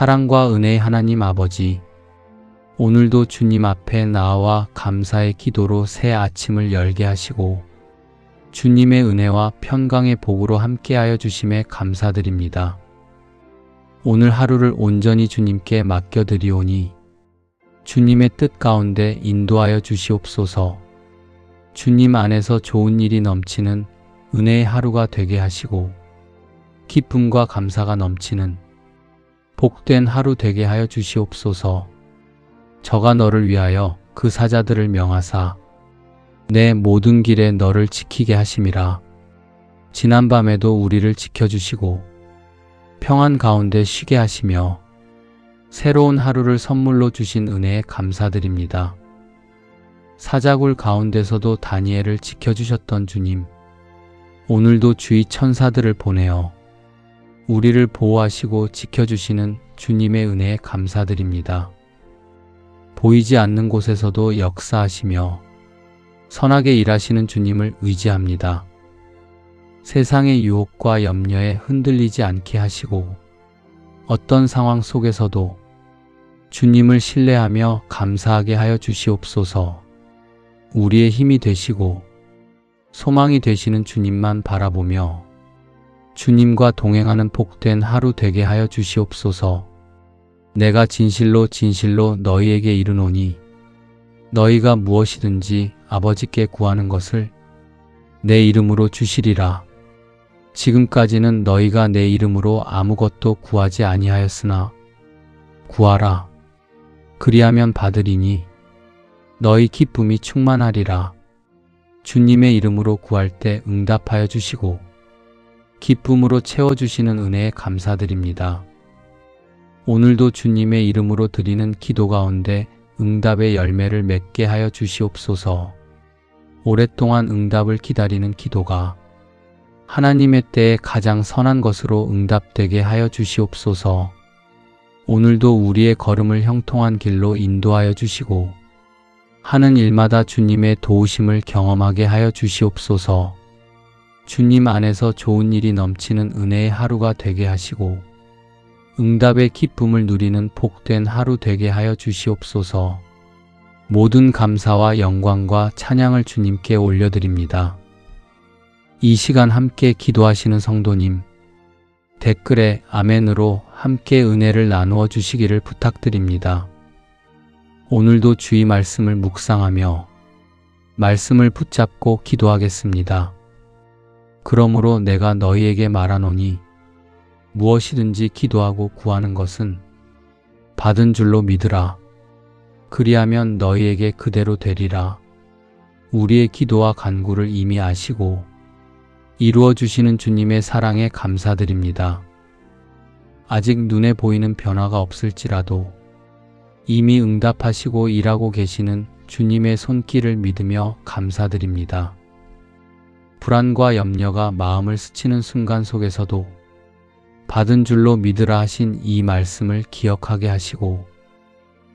사랑과 은혜의 하나님 아버지, 오늘도 주님 앞에 나와 감사의 기도로 새 아침을 열게 하시고 주님의 은혜와 평강의 복으로 함께하여 주심에 감사드립니다. 오늘 하루를 온전히 주님께 맡겨드리오니 주님의 뜻 가운데 인도하여 주시옵소서. 주님 안에서 좋은 일이 넘치는 은혜의 하루가 되게 하시고 기쁨과 감사가 넘치는 복된 하루 되게 하여 주시옵소서. 저가 너를 위하여 그 사자들을 명하사 내 모든 길에 너를 지키게 하심이라. 지난밤에도 우리를 지켜주시고 평안 가운데 쉬게 하시며 새로운 하루를 선물로 주신 은혜에 감사드립니다. 사자굴 가운데서도 다니엘을 지켜주셨던 주님, 오늘도 주의 천사들을 보내어 우리를 보호하시고 지켜주시는 주님의 은혜에 감사드립니다. 보이지 않는 곳에서도 역사하시며 선하게 일하시는 주님을 의지합니다. 세상의 유혹과 염려에 흔들리지 않게 하시고 어떤 상황 속에서도 주님을 신뢰하며 감사하게 하여 주시옵소서. 우리의 힘이 되시고 소망이 되시는 주님만 바라보며 주님과 동행하는 복된 하루 되게 하여 주시옵소서. 내가 진실로 진실로 너희에게 이르노니 너희가 무엇이든지 아버지께 구하는 것을 내 이름으로 주시리라. 지금까지는 너희가 내 이름으로 아무것도 구하지 아니하였으나 구하라. 그리하면 받으리니 너희 기쁨이 충만하리라. 주님의 이름으로 구할 때 응답하여 주시고 기쁨으로 채워주시는 은혜에 감사드립니다. 오늘도 주님의 이름으로 드리는 기도 가운데 응답의 열매를 맺게 하여 주시옵소서. 오랫동안 응답을 기다리는 기도가 하나님의 때에 가장 선한 것으로 응답되게 하여 주시옵소서. 오늘도 우리의 걸음을 형통한 길로 인도하여 주시고 하는 일마다 주님의 도우심을 경험하게 하여 주시옵소서. 주님 안에서 좋은 일이 넘치는 은혜의 하루가 되게 하시고 응답의 기쁨을 누리는 복된 하루 되게 하여 주시옵소서. 모든 감사와 영광과 찬양을 주님께 올려드립니다. 이 시간 함께 기도하시는 성도님, 댓글에 아멘으로 함께 은혜를 나누어 주시기를 부탁드립니다. 오늘도 주의 말씀을 묵상하며 말씀을 붙잡고 기도하겠습니다. 그러므로 내가 너희에게 말하노니 무엇이든지 기도하고 구하는 것은 받은 줄로 믿으라. 그리하면 너희에게 그대로 되리라. 우리의 기도와 간구를 이미 아시고 이루어 주시는 주님의 사랑에 감사드립니다. 아직 눈에 보이는 변화가 없을지라도 이미 응답하시고 일하고 계시는 주님의 손길을 믿으며 감사드립니다. 불안과 염려가 마음을 스치는 순간 속에서도 받은 줄로 믿으라 하신 이 말씀을 기억하게 하시고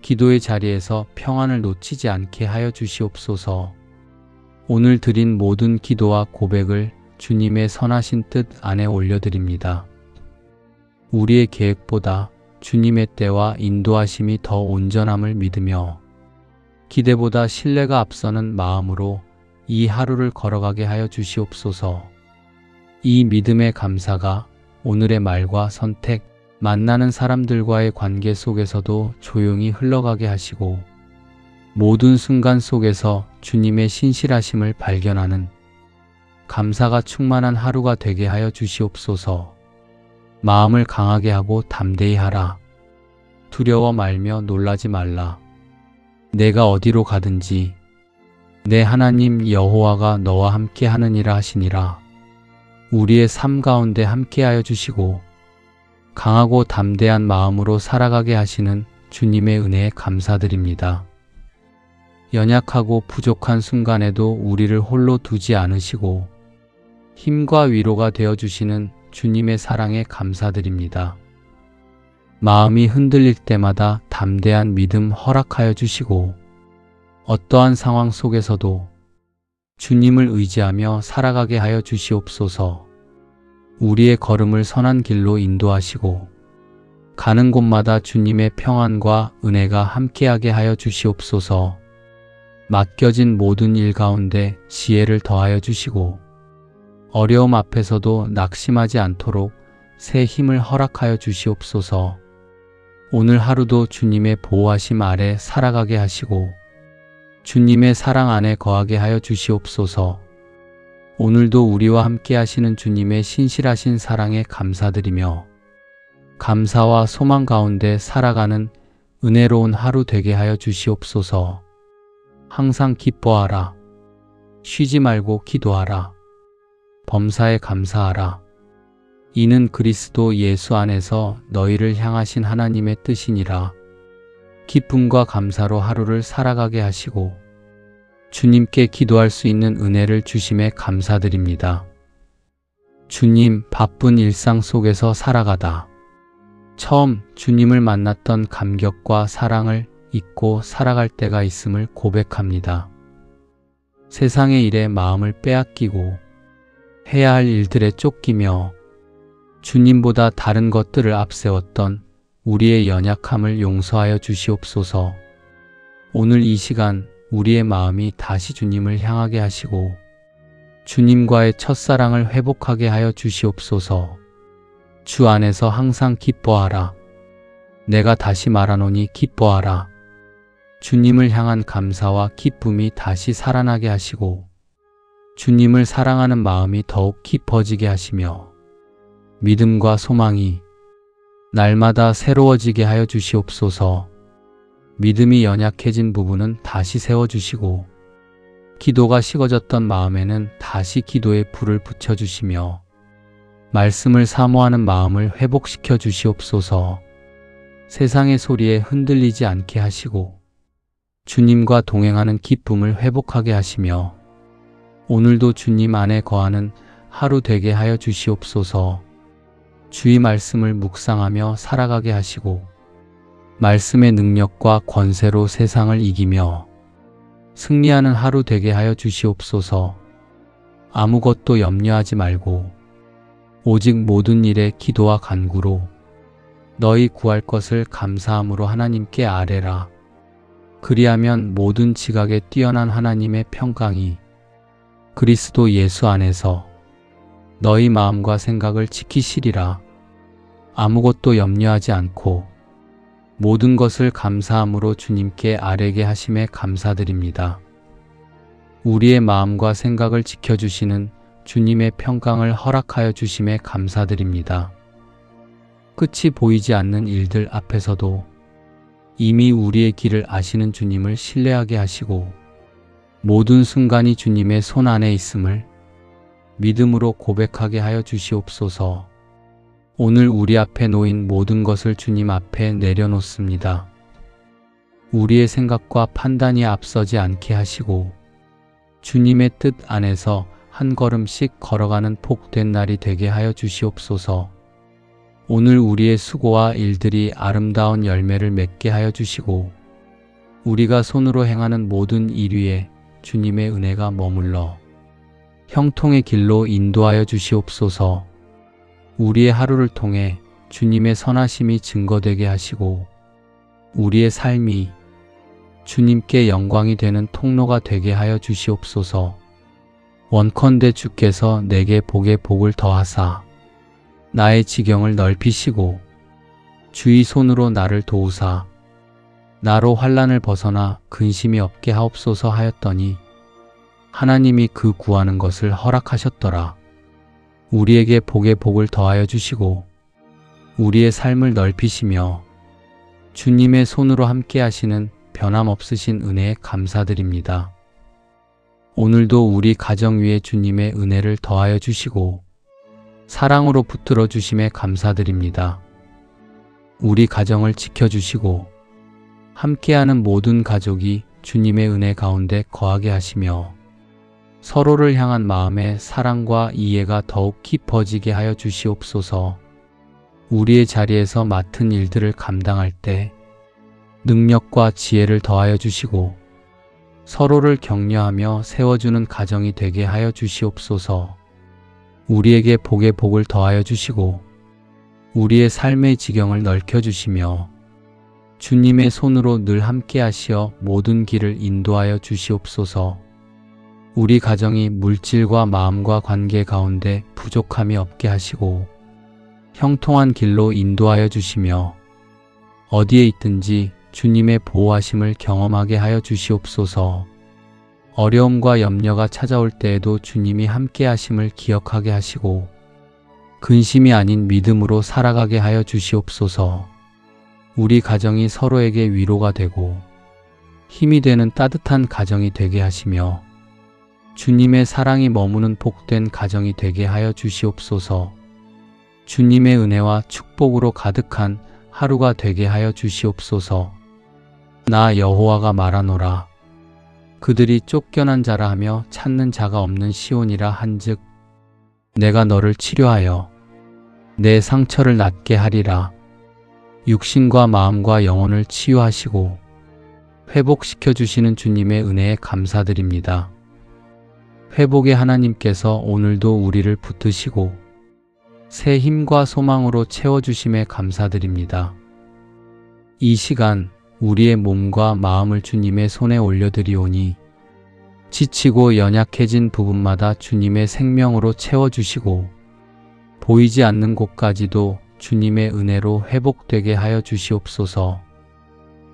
기도의 자리에서 평안을 놓치지 않게 하여 주시옵소서. 오늘 드린 모든 기도와 고백을 주님의 선하신 뜻 안에 올려드립니다. 우리의 계획보다 주님의 때와 인도하심이 더 온전함을 믿으며 기대보다 신뢰가 앞서는 마음으로 이 하루를 걸어가게 하여 주시옵소서. 이 믿음의 감사가 오늘의 말과 선택, 만나는 사람들과의 관계 속에서도 조용히 흘러가게 하시고 모든 순간 속에서 주님의 신실하심을 발견하는 감사가 충만한 하루가 되게 하여 주시옵소서. 마음을 강하게 하고 담대히 하라. 두려워 말며 놀라지 말라. 내가 어디로 가든지 내 하나님 여호와가 너와 함께 하느니라 하시니라. 우리의 삶 가운데 함께하여 주시고 강하고 담대한 마음으로 살아가게 하시는 주님의 은혜에 감사드립니다. 연약하고 부족한 순간에도 우리를 홀로 두지 않으시고 힘과 위로가 되어주시는 주님의 사랑에 감사드립니다. 마음이 흔들릴 때마다 담대한 믿음 허락하여 주시고 어떠한 상황 속에서도 주님을 의지하며 살아가게 하여 주시옵소서. 우리의 걸음을 선한 길로 인도하시고 가는 곳마다 주님의 평안과 은혜가 함께하게 하여 주시옵소서. 맡겨진 모든 일 가운데 지혜를 더하여 주시고 어려움 앞에서도 낙심하지 않도록 새 힘을 허락하여 주시옵소서. 오늘 하루도 주님의 보호하심 아래 살아가게 하시고 주님의 사랑 안에 거하게 하여 주시옵소서. 오늘도 우리와 함께 하시는 주님의 신실하신 사랑에 감사드리며 감사와 소망 가운데 살아가는 은혜로운 하루 되게 하여 주시옵소서. 항상 기뻐하라. 쉬지 말고 기도하라. 범사에 감사하라. 이는 그리스도 예수 안에서 너희를 향하신 하나님의 뜻이니라. 기쁨과 감사로 하루를 살아가게 하시고 주님께 기도할 수 있는 은혜를 주심에 감사드립니다. 주님, 바쁜 일상 속에서 살아가다 처음 주님을 만났던 감격과 사랑을 잊고 살아갈 때가 있음을 고백합니다. 세상의 일에 마음을 빼앗기고 해야 할 일들에 쫓기며 주님보다 다른 것들을 앞세웠던 우리의 연약함을 용서하여 주시옵소서. 오늘 이 시간 우리의 마음이 다시 주님을 향하게 하시고 주님과의 첫사랑을 회복하게 하여 주시옵소서. 주 안에서 항상 기뻐하라. 내가 다시 말하노니 기뻐하라. 주님을 향한 감사와 기쁨이 다시 살아나게 하시고 주님을 사랑하는 마음이 더욱 깊어지게 하시며 믿음과 소망이 날마다 새로워지게 하여 주시옵소서. 믿음이 연약해진 부분은 다시 세워주시고 기도가 식어졌던 마음에는 다시 기도의 불을 붙여주시며 말씀을 사모하는 마음을 회복시켜 주시옵소서. 세상의 소리에 흔들리지 않게 하시고 주님과 동행하는 기쁨을 회복하게 하시며 오늘도 주님 안에 거하는 하루 되게 하여 주시옵소서. 주의 말씀을 묵상하며 살아가게 하시고 말씀의 능력과 권세로 세상을 이기며 승리하는 하루 되게 하여 주시옵소서. 아무것도 염려하지 말고 오직 모든 일에 기도와 간구로 너희 구할 것을 감사함으로 하나님께 아뢰라. 그리하면 모든 지각에 뛰어난 하나님의 평강이 그리스도 예수 안에서 너희 마음과 생각을 지키시리라. 아무것도 염려하지 않고 모든 것을 감사함으로 주님께 아뢰게 하심에 감사드립니다. 우리의 마음과 생각을 지켜주시는 주님의 평강을 허락하여 주심에 감사드립니다. 끝이 보이지 않는 일들 앞에서도 이미 우리의 길을 아시는 주님을 신뢰하게 하시고 모든 순간이 주님의 손 안에 있음을 믿음으로 고백하게 하여 주시옵소서. 오늘 우리 앞에 놓인 모든 것을 주님 앞에 내려놓습니다. 우리의 생각과 판단이 앞서지 않게 하시고 주님의 뜻 안에서 한 걸음씩 걸어가는 복된 날이 되게 하여 주시옵소서. 오늘 우리의 수고와 일들이 아름다운 열매를 맺게 하여 주시고 우리가 손으로 행하는 모든 일 위에 주님의 은혜가 머물러 형통의 길로 인도하여 주시옵소서. 우리의 하루를 통해 주님의 선하심이 증거되게 하시고 우리의 삶이 주님께 영광이 되는 통로가 되게 하여 주시옵소서. 원컨대 주께서 내게 복에 복을 더하사 나의 지경을 넓히시고 주의 손으로 나를 도우사 나로 환난을 벗어나 근심이 없게 하옵소서 하였더니 하나님이 그 구하는 것을 허락하셨더라. 우리에게 복에 복을 더하여 주시고 우리의 삶을 넓히시며 주님의 손으로 함께 하시는 변함없으신 은혜에 감사드립니다. 오늘도 우리 가정 위에 주님의 은혜를 더하여 주시고 사랑으로 붙들어 주심에 감사드립니다. 우리 가정을 지켜주시고 함께하는 모든 가족이 주님의 은혜 가운데 거하게 하시며 서로를 향한 마음의 사랑과 이해가 더욱 깊어지게 하여 주시옵소서. 우리의 자리에서 맡은 일들을 감당할 때 능력과 지혜를 더하여 주시고 서로를 격려하며 세워주는 가정이 되게 하여 주시옵소서. 우리에게 복에 복을 더하여 주시고 우리의 삶의 지경을 넓혀주시며 주님의 손으로 늘 함께 하시어 모든 길을 인도하여 주시옵소서. 우리 가정이 물질과 마음과 관계 가운데 부족함이 없게 하시고 형통한 길로 인도하여 주시며 어디에 있든지 주님의 보호하심을 경험하게 하여 주시옵소서. 어려움과 염려가 찾아올 때에도 주님이 함께 하심을 기억하게 하시고 근심이 아닌 믿음으로 살아가게 하여 주시옵소서. 우리 가정이 서로에게 위로가 되고 힘이 되는 따뜻한 가정이 되게 하시며 주님의 사랑이 머무는 복된 가정이 되게 하여 주시옵소서. 주님의 은혜와 축복으로 가득한 하루가 되게 하여 주시옵소서. 나 여호와가 말하노라. 그들이 쫓겨난 자라 하며 찾는 자가 없는 시온이라 한즉 내가 너를 치료하여 내 상처를 낫게 하리라. 육신과 마음과 영혼을 치유하시고 회복시켜 주시는 주님의 은혜에 감사드립니다. 회복의 하나님께서 오늘도 우리를 붙드시고 새 힘과 소망으로 채워주심에 감사드립니다. 이 시간 우리의 몸과 마음을 주님의 손에 올려드리오니 지치고 연약해진 부분마다 주님의 생명으로 채워주시고 보이지 않는 곳까지도 주님의 은혜로 회복되게 하여 주시옵소서.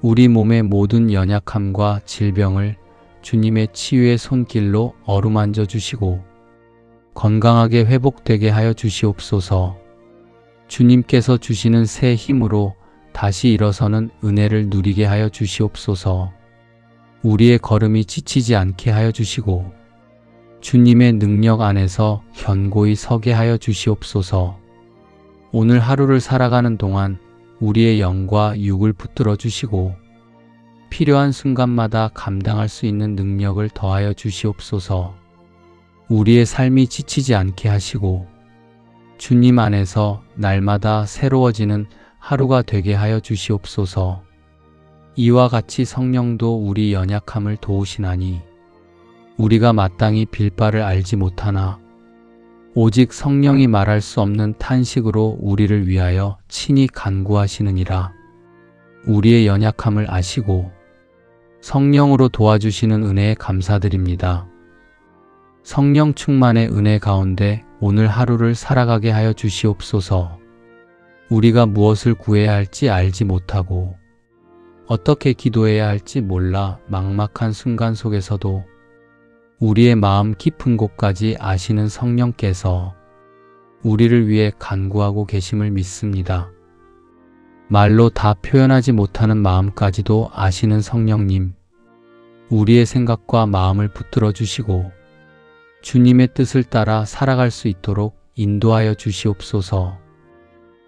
우리 몸의 모든 연약함과 질병을 주님의 치유의 손길로 어루만져 주시고 건강하게 회복되게 하여 주시옵소서. 주님께서 주시는 새 힘으로 다시 일어서는 은혜를 누리게 하여 주시옵소서. 우리의 걸음이 지치지 않게 하여 주시고 주님의 능력 안에서 견고히 서게 하여 주시옵소서. 오늘 하루를 살아가는 동안 우리의 영과 육을 붙들어 주시고 필요한 순간마다 감당할 수 있는 능력을 더하여 주시옵소서. 우리의 삶이 지치지 않게 하시고 주님 안에서 날마다 새로워지는 하루가 되게 하여 주시옵소서. 이와 같이 성령도 우리 연약함을 도우시나니 우리가 마땅히 빌 바를 알지 못하나 오직 성령이 말할 수 없는 탄식으로 우리를 위하여 친히 간구하시느니라. 우리의 연약함을 아시고 성령으로 도와주시는 은혜에 감사드립니다. 성령 충만의 은혜 가운데 오늘 하루를 살아가게 하여 주시옵소서. 우리가 무엇을 구해야 할지 알지 못하고 어떻게 기도해야 할지 몰라 막막한 순간 속에서도 우리의 마음 깊은 곳까지 아시는 성령께서 우리를 위해 간구하고 계심을 믿습니다. 말로 다 표현하지 못하는 마음까지도 아시는 성령님, 우리의 생각과 마음을 붙들어 주시고 주님의 뜻을 따라 살아갈 수 있도록 인도하여 주시옵소서.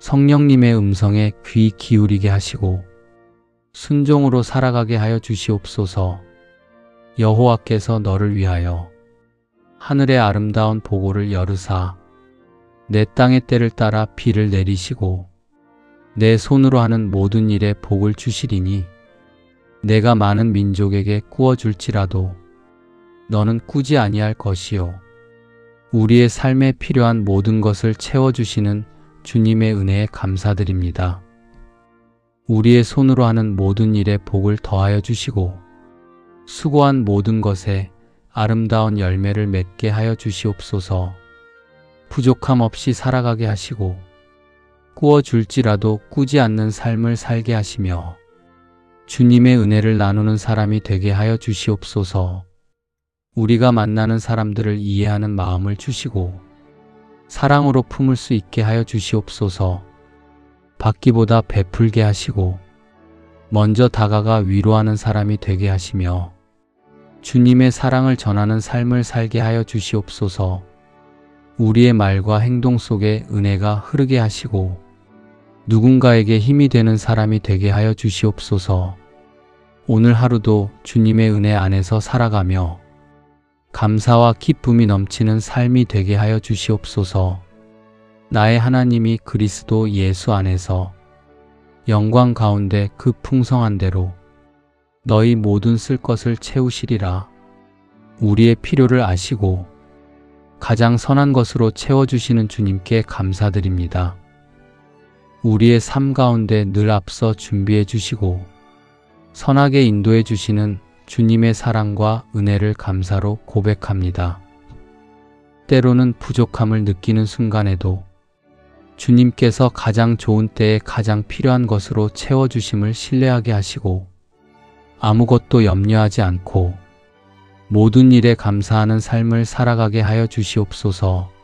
성령님의 음성에 귀 기울이게 하시고 순종으로 살아가게 하여 주시옵소서. 여호와께서 너를 위하여 하늘의 아름다운 보고를 열으사 내 땅의 때를 따라 비를 내리시고 내 손으로 하는 모든 일에 복을 주시리니 내가 많은 민족에게 꾸어줄지라도 너는 꾸지 아니할 것이요 우리의 삶에 필요한 모든 것을 채워주시는 주님의 은혜에 감사드립니다. 우리의 손으로 하는 모든 일에 복을 더하여 주시고 수고한 모든 것에 아름다운 열매를 맺게 하여 주시옵소서. 부족함 없이 살아가게 하시고 꾸어줄지라도 꾸지 않는 삶을 살게 하시며 주님의 은혜를 나누는 사람이 되게 하여 주시옵소서. 우리가 만나는 사람들을 이해하는 마음을 주시고 사랑으로 품을 수 있게 하여 주시옵소서. 받기보다 베풀게 하시고 먼저 다가가 위로하는 사람이 되게 하시며 주님의 사랑을 전하는 삶을 살게 하여 주시옵소서. 우리의 말과 행동 속에 은혜가 흐르게 하시고 누군가에게 힘이 되는 사람이 되게 하여 주시옵소서. 오늘 하루도 주님의 은혜 안에서 살아가며 감사와 기쁨이 넘치는 삶이 되게 하여 주시옵소서. 나의 하나님이 그리스도 예수 안에서 영광 가운데 그 풍성한 대로 너희 모든 쓸 것을 채우시리라. 우리의 필요를 아시고 가장 선한 것으로 채워주시는 주님께 감사드립니다. 우리의 삶 가운데 늘 앞서 준비해 주시고 선하게 인도해 주시는 주님의 사랑과 은혜를 감사로 고백합니다. 때로는 부족함을 느끼는 순간에도 주님께서 가장 좋은 때에 가장 필요한 것으로 채워주심을 신뢰하게 하시고 아무것도 염려하지 않고 모든 일에 감사하는 삶을 살아가게 하여 주시옵소서.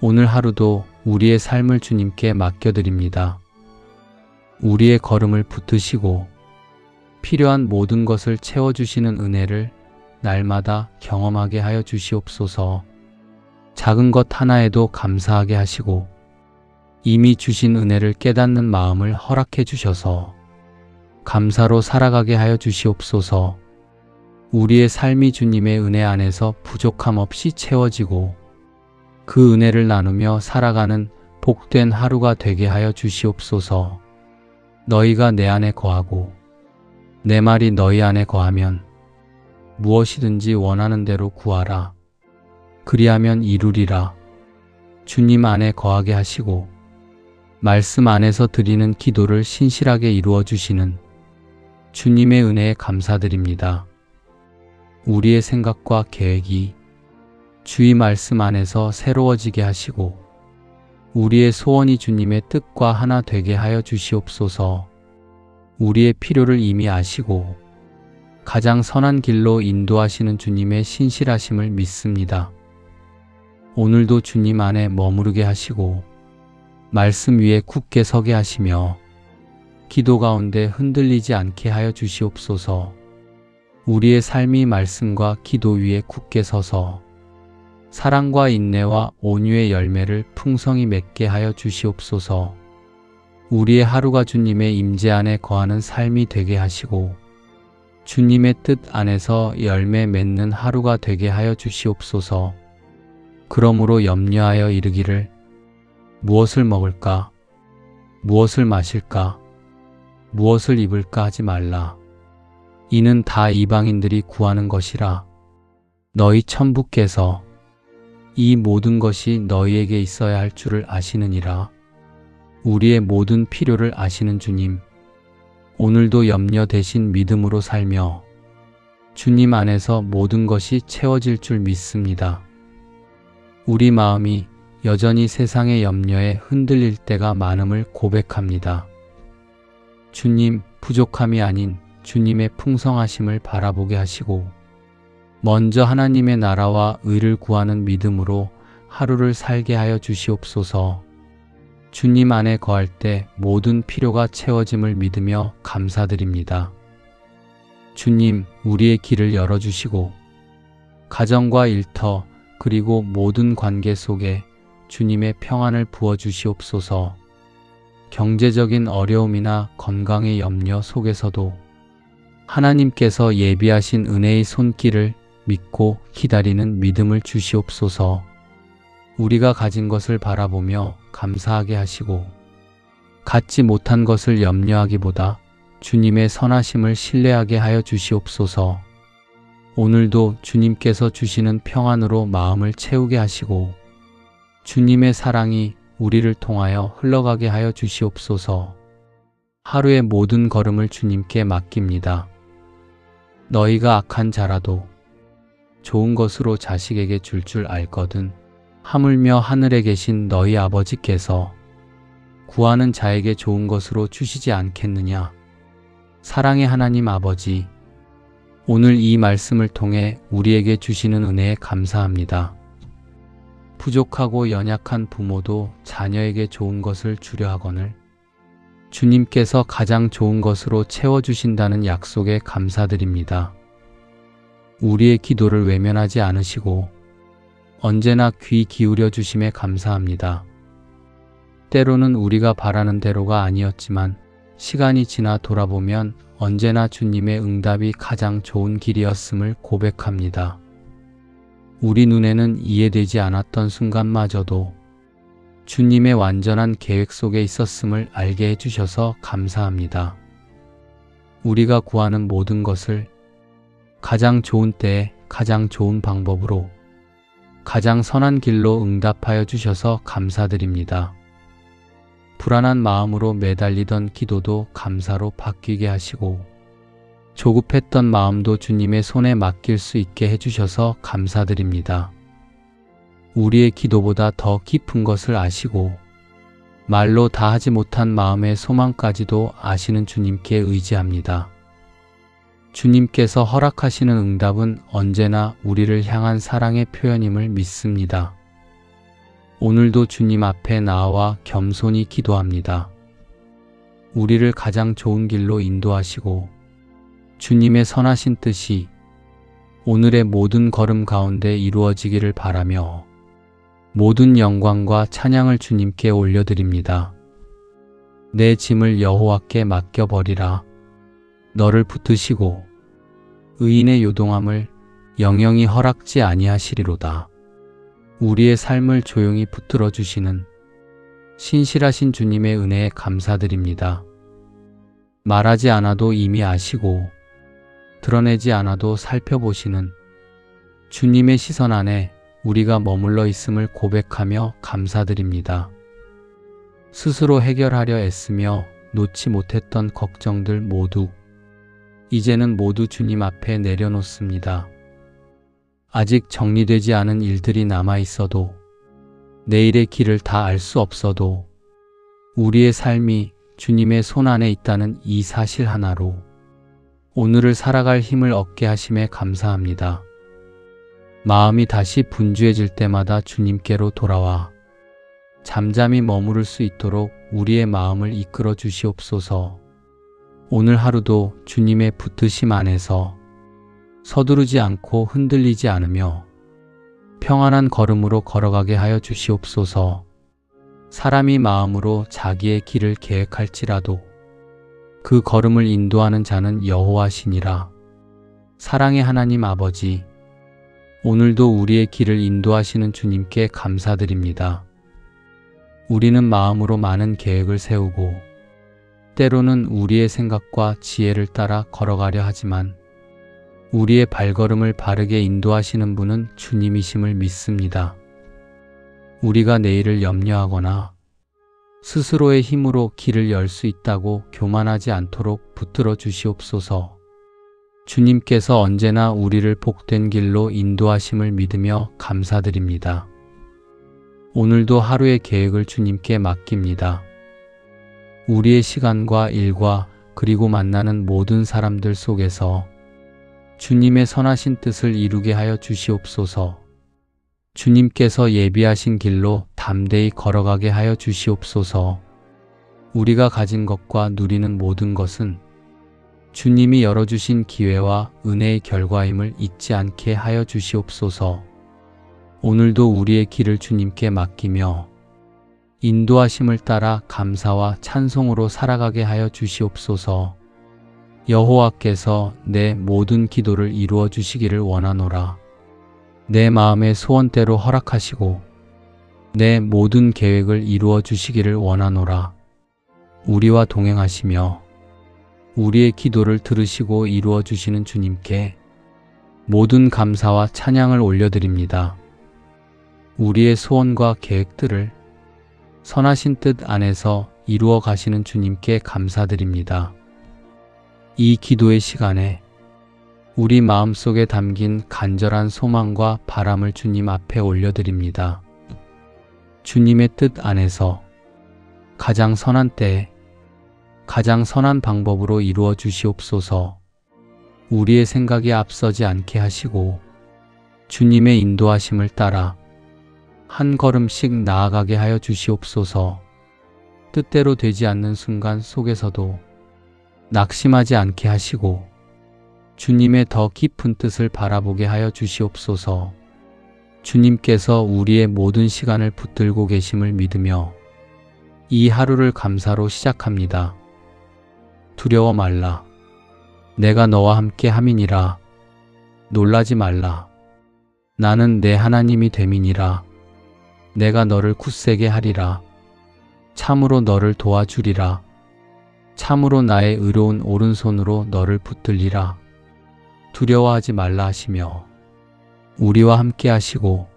오늘 하루도 우리의 삶을 주님께 맡겨드립니다. 우리의 걸음을 붙드시고 필요한 모든 것을 채워주시는 은혜를 날마다 경험하게 하여 주시옵소서. 작은 것 하나에도 감사하게 하시고 이미 주신 은혜를 깨닫는 마음을 허락해 주셔서 감사로 살아가게 하여 주시옵소서. 우리의 삶이 주님의 은혜 안에서 부족함 없이 채워지고 그 은혜를 나누며 살아가는 복된 하루가 되게 하여 주시옵소서. 너희가 내 안에 거하고 내 말이 너희 안에 거하면 무엇이든지 원하는 대로 구하라. 그리하면 이루리라. 주님 안에 거하게 하시고 말씀 안에서 드리는 기도를 신실하게 이루어 주시는 주님의 은혜에 감사드립니다. 우리의 생각과 계획이 주의 말씀 안에서 새로워지게 하시고 우리의 소원이 주님의 뜻과 하나 되게 하여 주시옵소서. 우리의 필요를 이미 아시고 가장 선한 길로 인도하시는 주님의 신실하심을 믿습니다. 오늘도 주님 안에 머무르게 하시고 말씀 위에 굳게 서게 하시며 기도 가운데 흔들리지 않게 하여 주시옵소서. 우리의 삶이 말씀과 기도 위에 굳게 서서 사랑과 인내와 온유의 열매를 풍성히 맺게 하여 주시옵소서. 우리의 하루가 주님의 임재 안에 거하는 삶이 되게 하시고 주님의 뜻 안에서 열매 맺는 하루가 되게 하여 주시옵소서. 그러므로 염려하여 이르기를 무엇을 먹을까? 무엇을 마실까? 무엇을 입을까 하지 말라. 이는 다 이방인들이 구하는 것이라. 너희 천부께서 이 모든 것이 너희에게 있어야 할 줄을 아시느니라. 우리의 모든 필요를 아시는 주님, 오늘도 염려 대신 믿음으로 살며 주님 안에서 모든 것이 채워질 줄 믿습니다. 우리 마음이 여전히 세상의 염려에 흔들릴 때가 많음을 고백합니다. 주님, 부족함이 아닌 주님의 풍성하심을 바라보게 하시고 먼저 하나님의 나라와 의를 구하는 믿음으로 하루를 살게 하여 주시옵소서. 주님 안에 거할 때 모든 필요가 채워짐을 믿으며 감사드립니다. 주님, 우리의 길을 열어주시고 가정과 일터 그리고 모든 관계 속에 주님의 평안을 부어주시옵소서. 경제적인 어려움이나 건강의 염려 속에서도 하나님께서 예비하신 은혜의 손길을 믿고 기다리는 믿음을 주시옵소서. 우리가 가진 것을 바라보며 감사하게 하시고 갖지 못한 것을 염려하기보다 주님의 선하심을 신뢰하게 하여 주시옵소서. 오늘도 주님께서 주시는 평안으로 마음을 채우게 하시고 주님의 사랑이 우리를 통하여 흘러가게 하여 주시옵소서. 하루의 모든 걸음을 주님께 맡깁니다. 너희가 악한 자라도 좋은 것으로 자식에게 줄 알거든 하물며 하늘에 계신 너희 아버지께서 구하는 자에게 좋은 것으로 주시지 않겠느냐. 사랑의 하나님 아버지, 오늘 이 말씀을 통해 우리에게 주시는 은혜에 감사합니다. 부족하고 연약한 부모도 자녀에게 좋은 것을 주려 하거늘 주님께서 가장 좋은 것으로 채워주신다는 약속에 감사드립니다. 우리의 기도를 외면하지 않으시고 언제나 귀 기울여 주심에 감사합니다. 때로는 우리가 바라는 대로가 아니었지만 시간이 지나 돌아보면 언제나 주님의 응답이 가장 좋은 길이었음을 고백합니다. 우리 눈에는 이해되지 않았던 순간마저도 주님의 완전한 계획 속에 있었음을 알게 해주셔서 감사합니다. 우리가 구하는 모든 것을 가장 좋은 때에 가장 좋은 방법으로 가장 선한 길로 응답하여 주셔서 감사드립니다. 불안한 마음으로 매달리던 기도도 감사로 바뀌게 하시고 조급했던 마음도 주님의 손에 맡길 수 있게 해주셔서 감사드립니다. 우리의 기도보다 더 깊은 것을 아시고 말로 다 하지 못한 마음의 소망까지도 아시는 주님께 의지합니다. 주님께서 허락하시는 응답은 언제나 우리를 향한 사랑의 표현임을 믿습니다. 오늘도 주님 앞에 나와 겸손히 기도합니다. 우리를 가장 좋은 길로 인도하시고 주님의 선하신 뜻이 오늘의 모든 걸음 가운데 이루어지기를 바라며 모든 영광과 찬양을 주님께 올려드립니다. 내 짐을 여호와께 맡겨버리라. 너를 붙드시고 의인의 요동함을 영영이 허락지 아니하시리로다. 우리의 삶을 조용히 붙들어 주시는 신실하신 주님의 은혜에 감사드립니다. 말하지 않아도 이미 아시고 드러내지 않아도 살펴보시는 주님의 시선 안에 우리가 머물러 있음을 고백하며 감사드립니다. 스스로 해결하려 애쓰며 놓지 못했던 걱정들 모두 이제는 모두 주님 앞에 내려놓습니다. 아직 정리되지 않은 일들이 남아 있어도 내일의 길을 다 알 수 없어도 우리의 삶이 주님의 손 안에 있다는 이 사실 하나로 오늘을 살아갈 힘을 얻게 하심에 감사합니다. 마음이 다시 분주해질 때마다 주님께로 돌아와 잠잠히 머무를 수 있도록 우리의 마음을 이끌어 주시옵소서. 오늘 하루도 주님의 붙드심 안에서 서두르지 않고 흔들리지 않으며 평안한 걸음으로 걸어가게 하여 주시옵소서. 사람이 마음으로 자기의 길을 계획할지라도 그 걸음을 인도하는 자는 여호와시니라. 사랑의 하나님 아버지, 오늘도 우리의 길을 인도하시는 주님께 감사드립니다. 우리는 마음으로 많은 계획을 세우고 때로는 우리의 생각과 지혜를 따라 걸어가려 하지만 우리의 발걸음을 바르게 인도하시는 분은 주님이심을 믿습니다. 우리가 내일을 염려하거나 스스로의 힘으로 길을 열 수 있다고 교만하지 않도록 붙들어 주시옵소서. 주님께서 언제나 우리를 복된 길로 인도하심을 믿으며 감사드립니다. 오늘도 하루의 계획을 주님께 맡깁니다. 우리의 시간과 일과 그리고 만나는 모든 사람들 속에서 주님의 선하신 뜻을 이루게 하여 주시옵소서. 주님께서 예비하신 길로 담대히 걸어가게 하여 주시옵소서. 우리가 가진 것과 누리는 모든 것은 주님이 열어주신 기회와 은혜의 결과임을 잊지 않게 하여 주시옵소서. 오늘도 우리의 길을 주님께 맡기며 인도하심을 따라 감사와 찬송으로 살아가게 하여 주시옵소서. 여호와께서 내 모든 기도를 이루어 주시기를 원하노라. 내 마음의 소원대로 허락하시고 내 모든 계획을 이루어 주시기를 원하노라. 우리와 동행하시며 우리의 기도를 들으시고 이루어 주시는 주님께 모든 감사와 찬양을 올려드립니다. 우리의 소원과 계획들을 선하신 뜻 안에서 이루어 가시는 주님께 감사드립니다. 이 기도의 시간에 우리 마음속에 담긴 간절한 소망과 바람을 주님 앞에 올려드립니다. 주님의 뜻 안에서 가장 선한 때에 가장 선한 방법으로 이루어 주시옵소서. 우리의 생각이 앞서지 않게 하시고 주님의 인도하심을 따라 한 걸음씩 나아가게 하여 주시옵소서. 뜻대로 되지 않는 순간 속에서도 낙심하지 않게 하시고 주님의 더 깊은 뜻을 바라보게 하여 주시옵소서. 주님께서 우리의 모든 시간을 붙들고 계심을 믿으며 이 하루를 감사로 시작합니다. 두려워 말라. 내가 너와 함께 함이니라. 놀라지 말라. 나는 내 하나님이 됨이니라. 내가 너를 굳세게 하리라. 참으로 너를 도와주리라. 참으로 나의 의로운 오른손으로 너를 붙들리라. 두려워하지 말라 하시며 우리와 함께 하시고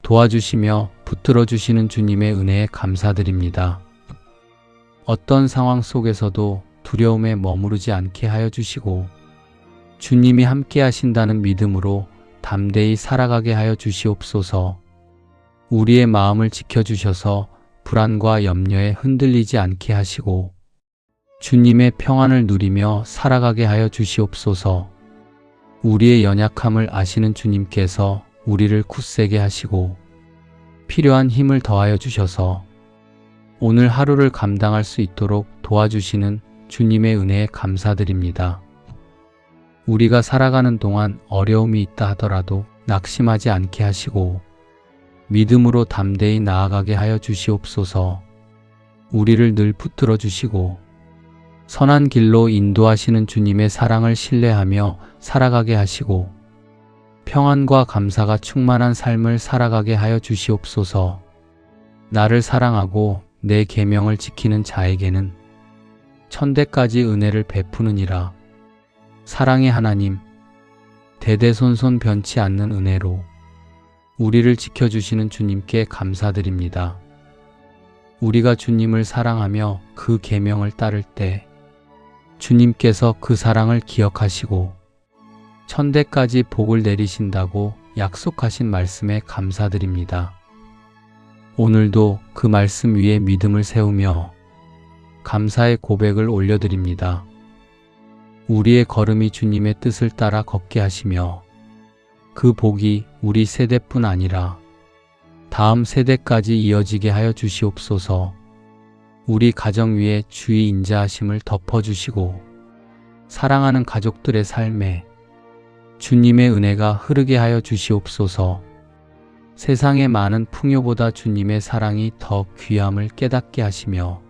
도와주시며 붙들어 주시는 주님의 은혜에 감사드립니다. 어떤 상황 속에서도 두려움에 머무르지 않게 하여 주시고 주님이 함께 하신다는 믿음으로 담대히 살아가게 하여 주시옵소서. 우리의 마음을 지켜주셔서 불안과 염려에 흔들리지 않게 하시고 주님의 평안을 누리며 살아가게 하여 주시옵소서. 우리의 연약함을 아시는 주님께서 우리를 굳세게 하시고 필요한 힘을 더하여 주셔서 오늘 하루를 감당할 수 있도록 도와주시는 주님의 은혜에 감사드립니다. 우리가 살아가는 동안 어려움이 있다 하더라도 낙심하지 않게 하시고 믿음으로 담대히 나아가게 하여 주시옵소서. 우리를 늘 붙들어 주시고 선한 길로 인도하시는 주님의 사랑을 신뢰하며 살아가게 하시고 평안과 감사가 충만한 삶을 살아가게 하여 주시옵소서. 나를 사랑하고 내 계명을 지키는 자에게는 천대까지 은혜를 베푸느니라. 사랑의 하나님, 대대손손 변치 않는 은혜로 우리를 지켜주시는 주님께 감사드립니다. 우리가 주님을 사랑하며 그 계명을 따를 때 주님께서 그 사랑을 기억하시고 천대까지 복을 내리신다고 약속하신 말씀에 감사드립니다. 오늘도 그 말씀 위에 믿음을 세우며 감사의 고백을 올려드립니다. 우리의 걸음이 주님의 뜻을 따라 걷게 하시며 그 복이 우리 세대뿐 아니라 다음 세대까지 이어지게 하여 주시옵소서. 우리 가정 위에 주의 인자하심을 덮어주시고 사랑하는 가족들의 삶에 주님의 은혜가 흐르게 하여 주시옵소서. 세상의 많은 풍요보다 주님의 사랑이 더 귀함을 깨닫게 하시며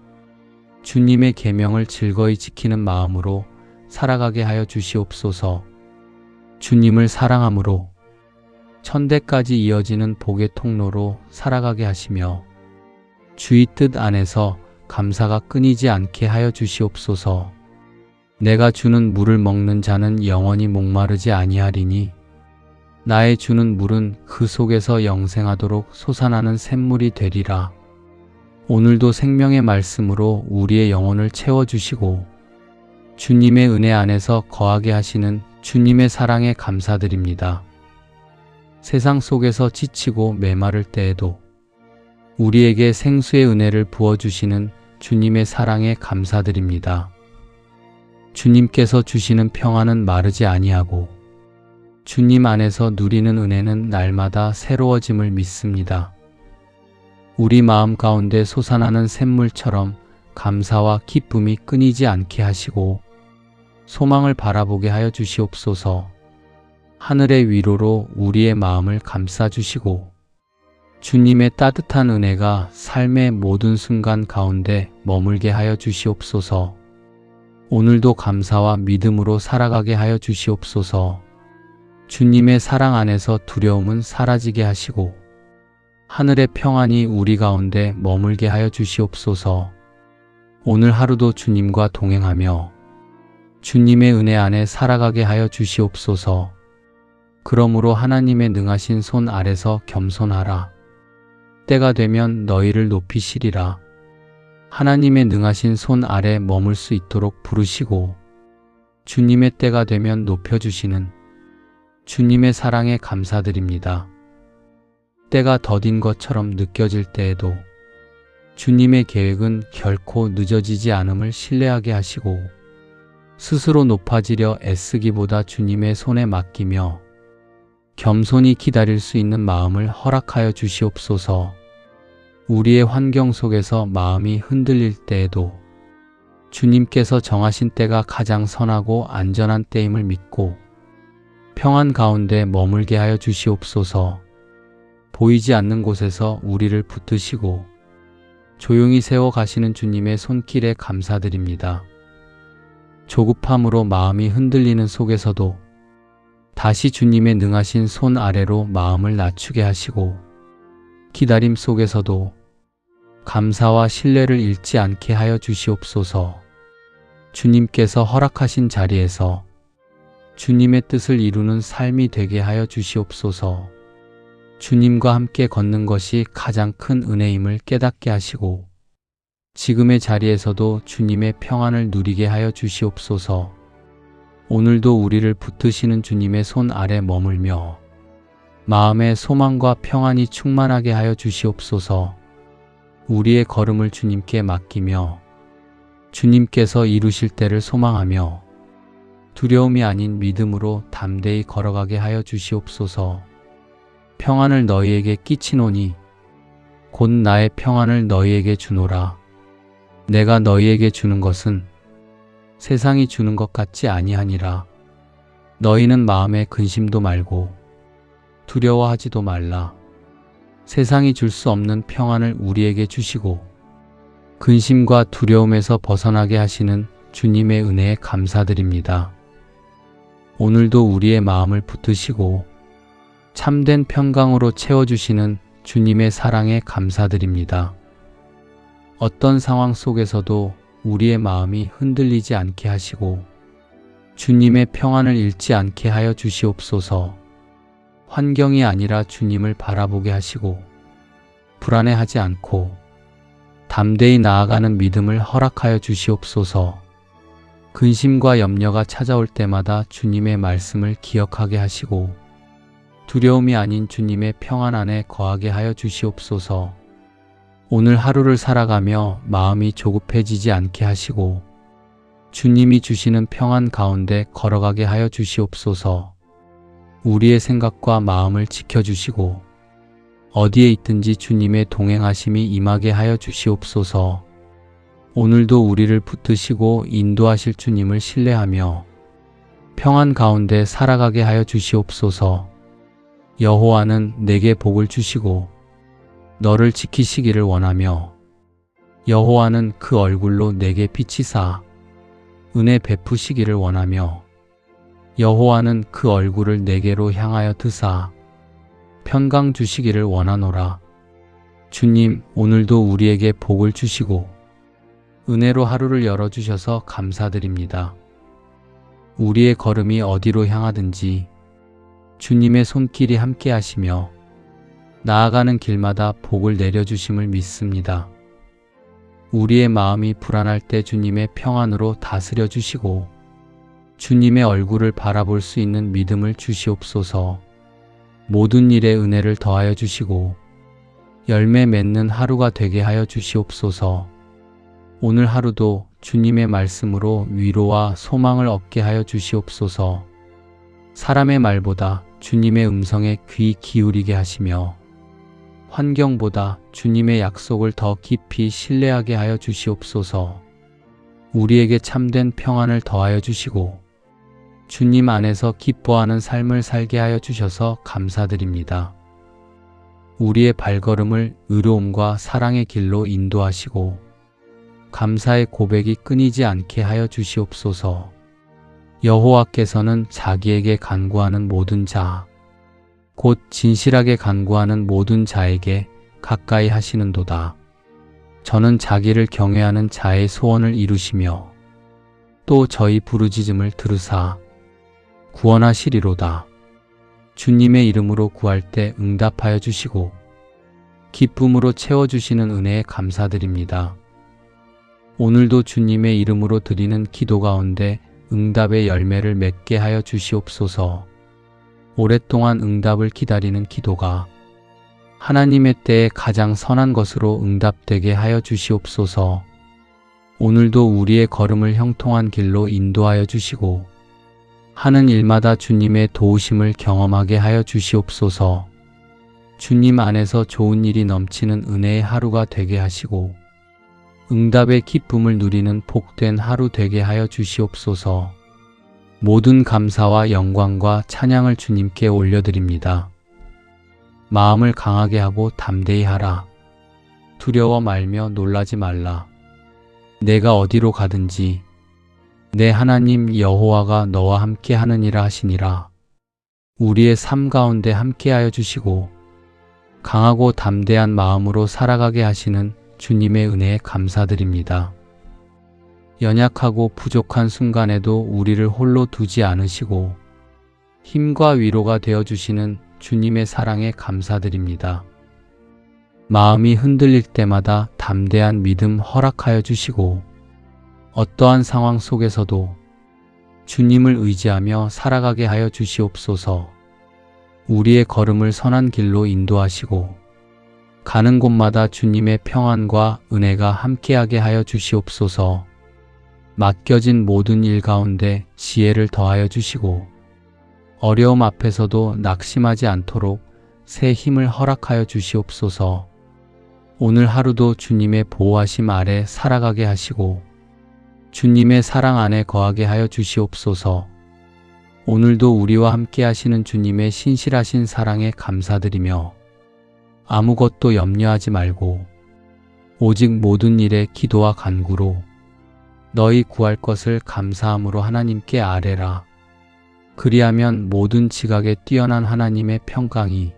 주님의 계명을 즐거이 지키는 마음으로 살아가게 하여 주시옵소서. 주님을 사랑함으로 천대까지 이어지는 복의 통로로 살아가게 하시며 주의 뜻 안에서 감사가 끊이지 않게 하여 주시옵소서. 내가 주는 물을 먹는 자는 영원히 목마르지 아니하리니 나의 주는 물은 그 속에서 영생하도록 솟아나는 샘물이 되리라. 오늘도 생명의 말씀으로 우리의 영혼을 채워주시고 주님의 은혜 안에서 거하게 하시는 주님의 사랑에 감사드립니다. 세상 속에서 지치고 메마를 때에도 우리에게 생수의 은혜를 부어주시는 주님의 사랑에 감사드립니다. 주님께서 주시는 평안은 마르지 아니하고 주님 안에서 누리는 은혜는 날마다 새로워짐을 믿습니다. 우리 마음 가운데 솟아나는 샘물처럼 감사와 기쁨이 끊이지 않게 하시고 소망을 바라보게 하여 주시옵소서. 하늘의 위로로 우리의 마음을 감싸주시고 주님의 따뜻한 은혜가 삶의 모든 순간 가운데 머물게 하여 주시옵소서. 오늘도 감사와 믿음으로 살아가게 하여 주시옵소서. 주님의 사랑 안에서 두려움은 사라지게 하시고 하늘의 평안이 우리 가운데 머물게 하여 주시옵소서. 오늘 하루도 주님과 동행하며 주님의 은혜 안에 살아가게 하여 주시옵소서. 그러므로 하나님의 능하신 손 아래서 겸손하라. 때가 되면 너희를 높이시리라. 하나님의 능하신 손 아래 머물 수 있도록 부르시고 주님의 때가 되면 높여주시는 주님의 사랑에 감사드립니다. 때가 더딘 것처럼 느껴질 때에도 주님의 계획은 결코 늦어지지 않음을 신뢰하게 하시고 스스로 높아지려 애쓰기보다 주님의 손에 맡기며 겸손히 기다릴 수 있는 마음을 허락하여 주시옵소서. 우리의 환경 속에서 마음이 흔들릴 때에도 주님께서 정하신 때가 가장 선하고 안전한 때임을 믿고 평안 가운데 머물게 하여 주시옵소서. 보이지 않는 곳에서 우리를 붙드시고 조용히 세워 가시는 주님의 손길에 감사드립니다. 조급함으로 마음이 흔들리는 속에서도 다시 주님의 능하신 손 아래로 마음을 낮추게 하시고 기다림 속에서도 감사와 신뢰를 잃지 않게 하여 주시옵소서. 주님께서 허락하신 자리에서 주님의 뜻을 이루는 삶이 되게 하여 주시옵소서. 주님과 함께 걷는 것이 가장 큰 은혜임을 깨닫게 하시고 지금의 자리에서도 주님의 평안을 누리게 하여 주시옵소서. 오늘도 우리를 붙드시는 주님의 손 아래 머물며 마음의 소망과 평안이 충만하게 하여 주시옵소서. 우리의 걸음을 주님께 맡기며 주님께서 이루실 때를 소망하며 두려움이 아닌 믿음으로 담대히 걸어가게 하여 주시옵소서. 평안을 너희에게 끼치노니 곧 나의 평안을 너희에게 주노라. 내가 너희에게 주는 것은 세상이 주는 것 같지 아니하니라. 너희는 마음에 근심도 말고 두려워하지도 말라. 세상이 줄 수 없는 평안을 우리에게 주시고 근심과 두려움에서 벗어나게 하시는 주님의 은혜에 감사드립니다. 오늘도 우리의 마음을 붙드시고 참된 평강으로 채워주시는 주님의 사랑에 감사드립니다. 어떤 상황 속에서도 우리의 마음이 흔들리지 않게 하시고 주님의 평안을 잃지 않게 하여 주시옵소서. 환경이 아니라 주님을 바라보게 하시고 불안해하지 않고 담대히 나아가는 믿음을 허락하여 주시옵소서. 근심과 염려가 찾아올 때마다 주님의 말씀을 기억하게 하시고 두려움이 아닌 주님의 평안 안에 거하게 하여 주시옵소서. 오늘 하루를 살아가며 마음이 조급해지지 않게 하시고 주님이 주시는 평안 가운데 걸어가게 하여 주시옵소서. 우리의 생각과 마음을 지켜주시고 어디에 있든지 주님의 동행하심이 임하게 하여 주시옵소서. 오늘도 우리를 붙드시고 인도하실 주님을 신뢰하며 평안 가운데 살아가게 하여 주시옵소서. 여호와는 내게 복을 주시고 너를 지키시기를 원하며 여호와는 그 얼굴로 내게 비치사 은혜 베푸시기를 원하며 여호와는 그 얼굴을 내게로 향하여 드사 평강 주시기를 원하노라. 주님, 오늘도 우리에게 복을 주시고 은혜로 하루를 열어주셔서 감사드립니다. 우리의 걸음이 어디로 향하든지 주님의 손길이 함께 하시며 나아가는 길마다 복을 내려주심을 믿습니다. 우리의 마음이 불안할 때 주님의 평안으로 다스려 주시고 주님의 얼굴을 바라볼 수 있는 믿음을 주시옵소서. 모든 일에 은혜를 더하여 주시고 열매 맺는 하루가 되게 하여 주시옵소서. 오늘 하루도 주님의 말씀으로 위로와 소망을 얻게 하여 주시옵소서. 사람의 말보다 주님의 음성에 귀 기울이게 하시며 환경보다 주님의 약속을 더 깊이 신뢰하게 하여 주시옵소서. 우리에게 참된 평안을 더하여 주시고 주님 안에서 기뻐하는 삶을 살게 하여 주셔서 감사드립니다. 우리의 발걸음을 의로움과 사랑의 길로 인도하시고 감사의 고백이 끊이지 않게 하여 주시옵소서. 여호와께서는 자기에게 간구하는 모든 자, 곧 진실하게 간구하는 모든 자에게 가까이 하시는도다. 저는 자기를 경외하는 자의 소원을 이루시며 또 저희 부르짖음을 들으사 구원하시리로다. 주님의 이름으로 구할 때 응답하여 주시고 기쁨으로 채워주시는 은혜에 감사드립니다. 오늘도 주님의 이름으로 드리는 기도 가운데 응답의 열매를 맺게 하여 주시옵소서. 오랫동안 응답을 기다리는 기도가 하나님의 때에 가장 선한 것으로 응답되게 하여 주시옵소서. 오늘도 우리의 걸음을 형통한 길로 인도하여 주시고 하는 일마다 주님의 도우심을 경험하게 하여 주시옵소서. 주님 안에서 좋은 일이 넘치는 은혜의 하루가 되게 하시고 응답의 기쁨을 누리는 복된 하루 되게 하여 주시옵소서. 모든 감사와 영광과 찬양을 주님께 올려드립니다. 마음을 강하게 하고 담대히 하라. 두려워 말며 놀라지 말라. 내가 어디로 가든지 내 하나님 여호와가 너와 함께 하느니라 하시니라. 우리의 삶 가운데 함께하여 주시고 강하고 담대한 마음으로 살아가게 하시는 주님의 은혜에 감사드립니다. 연약하고 부족한 순간에도 우리를 홀로 두지 않으시고 힘과 위로가 되어주시는 주님의 사랑에 감사드립니다. 마음이 흔들릴 때마다 담대한 믿음 허락하여 주시고 어떠한 상황 속에서도 주님을 의지하며 살아가게 하여 주시옵소서. 우리의 걸음을 선한 길로 인도하시고 가는 곳마다 주님의 평안과 은혜가 함께하게 하여 주시옵소서. 맡겨진 모든 일 가운데 지혜를 더하여 주시고 어려움 앞에서도 낙심하지 않도록 새 힘을 허락하여 주시옵소서. 오늘 하루도 주님의 보호하심 아래 살아가게 하시고 주님의 사랑 안에 거하게 하여 주시옵소서. 오늘도 우리와 함께 하시는 주님의 신실하신 사랑에 감사드리며 아무것도 염려하지 말고 오직 모든 일에 기도와 간구로 너희 구할 것을 감사함으로 하나님께 아뢰라. 그리하면 모든 지각에 뛰어난 하나님의 평강이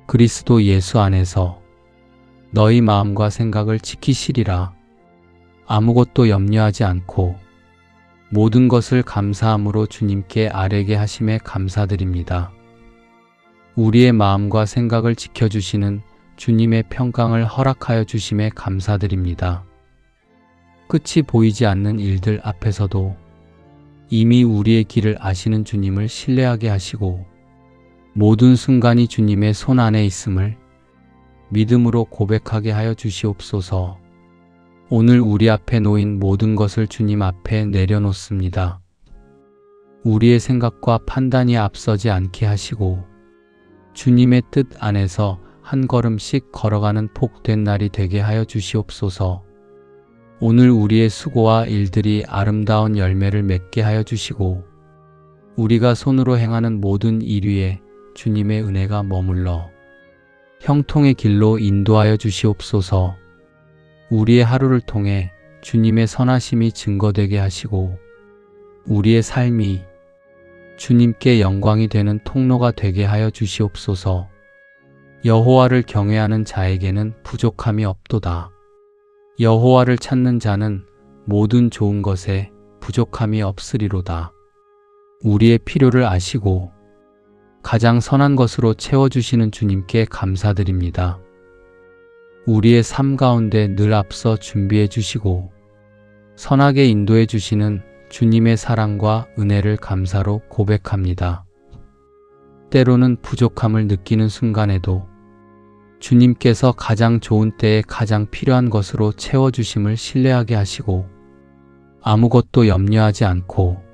그리스도 예수 안에서 너희 마음과 생각을 지키시리라. 아무것도 염려하지 않고 모든 것을 감사함으로 주님께 아뢰게 하심에 감사드립니다. 우리의 마음과 생각을 지켜주시는 주님의 평강을 허락하여 주심에 감사드립니다. 끝이 보이지 않는 일들 앞에서도 이미 우리의 길을 아시는 주님을 신뢰하게 하시고 모든 순간이 주님의 손 안에 있음을 믿음으로 고백하게 하여 주시옵소서. 오늘 우리 앞에 놓인 모든 것을 주님 앞에 내려놓습니다. 우리의 생각과 판단이 앞서지 않게 하시고 주님의 뜻 안에서 한 걸음씩 걸어가는 복된 날이 되게 하여 주시옵소서. 오늘 우리의 수고와 일들이 아름다운 열매를 맺게 하여 주시고 우리가 손으로 행하는 모든 일 위에 주님의 은혜가 머물러 형통의 길로 인도하여 주시옵소서. 우리의 하루를 통해 주님의 선하심이 증거되게 하시고 우리의 삶이 주님께 영광이 되는 통로가 되게 하여 주시옵소서. 여호와를 경외하는 자에게는 부족함이 없도다. 여호와를 찾는 자는 모든 좋은 것에 부족함이 없으리로다. 우리의 필요를 아시고 가장 선한 것으로 채워주시는 주님께 감사드립니다. 우리의 삶 가운데 늘 앞서 준비해 주시고 선하게 인도해 주시는 주님의 사랑과 은혜를 감사로 고백합니다. 때로는 부족함을 느끼는 순간에도 주님께서 가장 좋은 때에 가장 필요한 것으로 채워주심을 신뢰하게 하시고 아무것도 염려하지 않고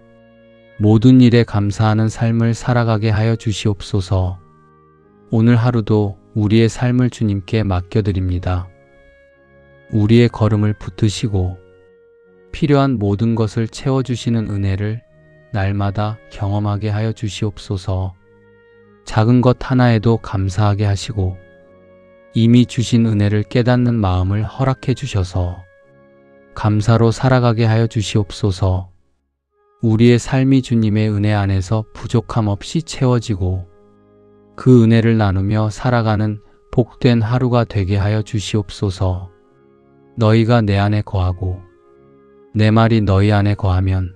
모든 일에 감사하는 삶을 살아가게 하여 주시옵소서. 오늘 하루도 우리의 삶을 주님께 맡겨드립니다. 우리의 걸음을 붙드시고 필요한 모든 것을 채워주시는 은혜를 날마다 경험하게 하여 주시옵소서. 작은 것 하나에도 감사하게 하시고 이미 주신 은혜를 깨닫는 마음을 허락해 주셔서 감사로 살아가게 하여 주시옵소서. 우리의 삶이 주님의 은혜 안에서 부족함 없이 채워지고 그 은혜를 나누며 살아가는 복된 하루가 되게 하여 주시옵소서. 너희가 내 안에 거하고 내 말이 너희 안에 거하면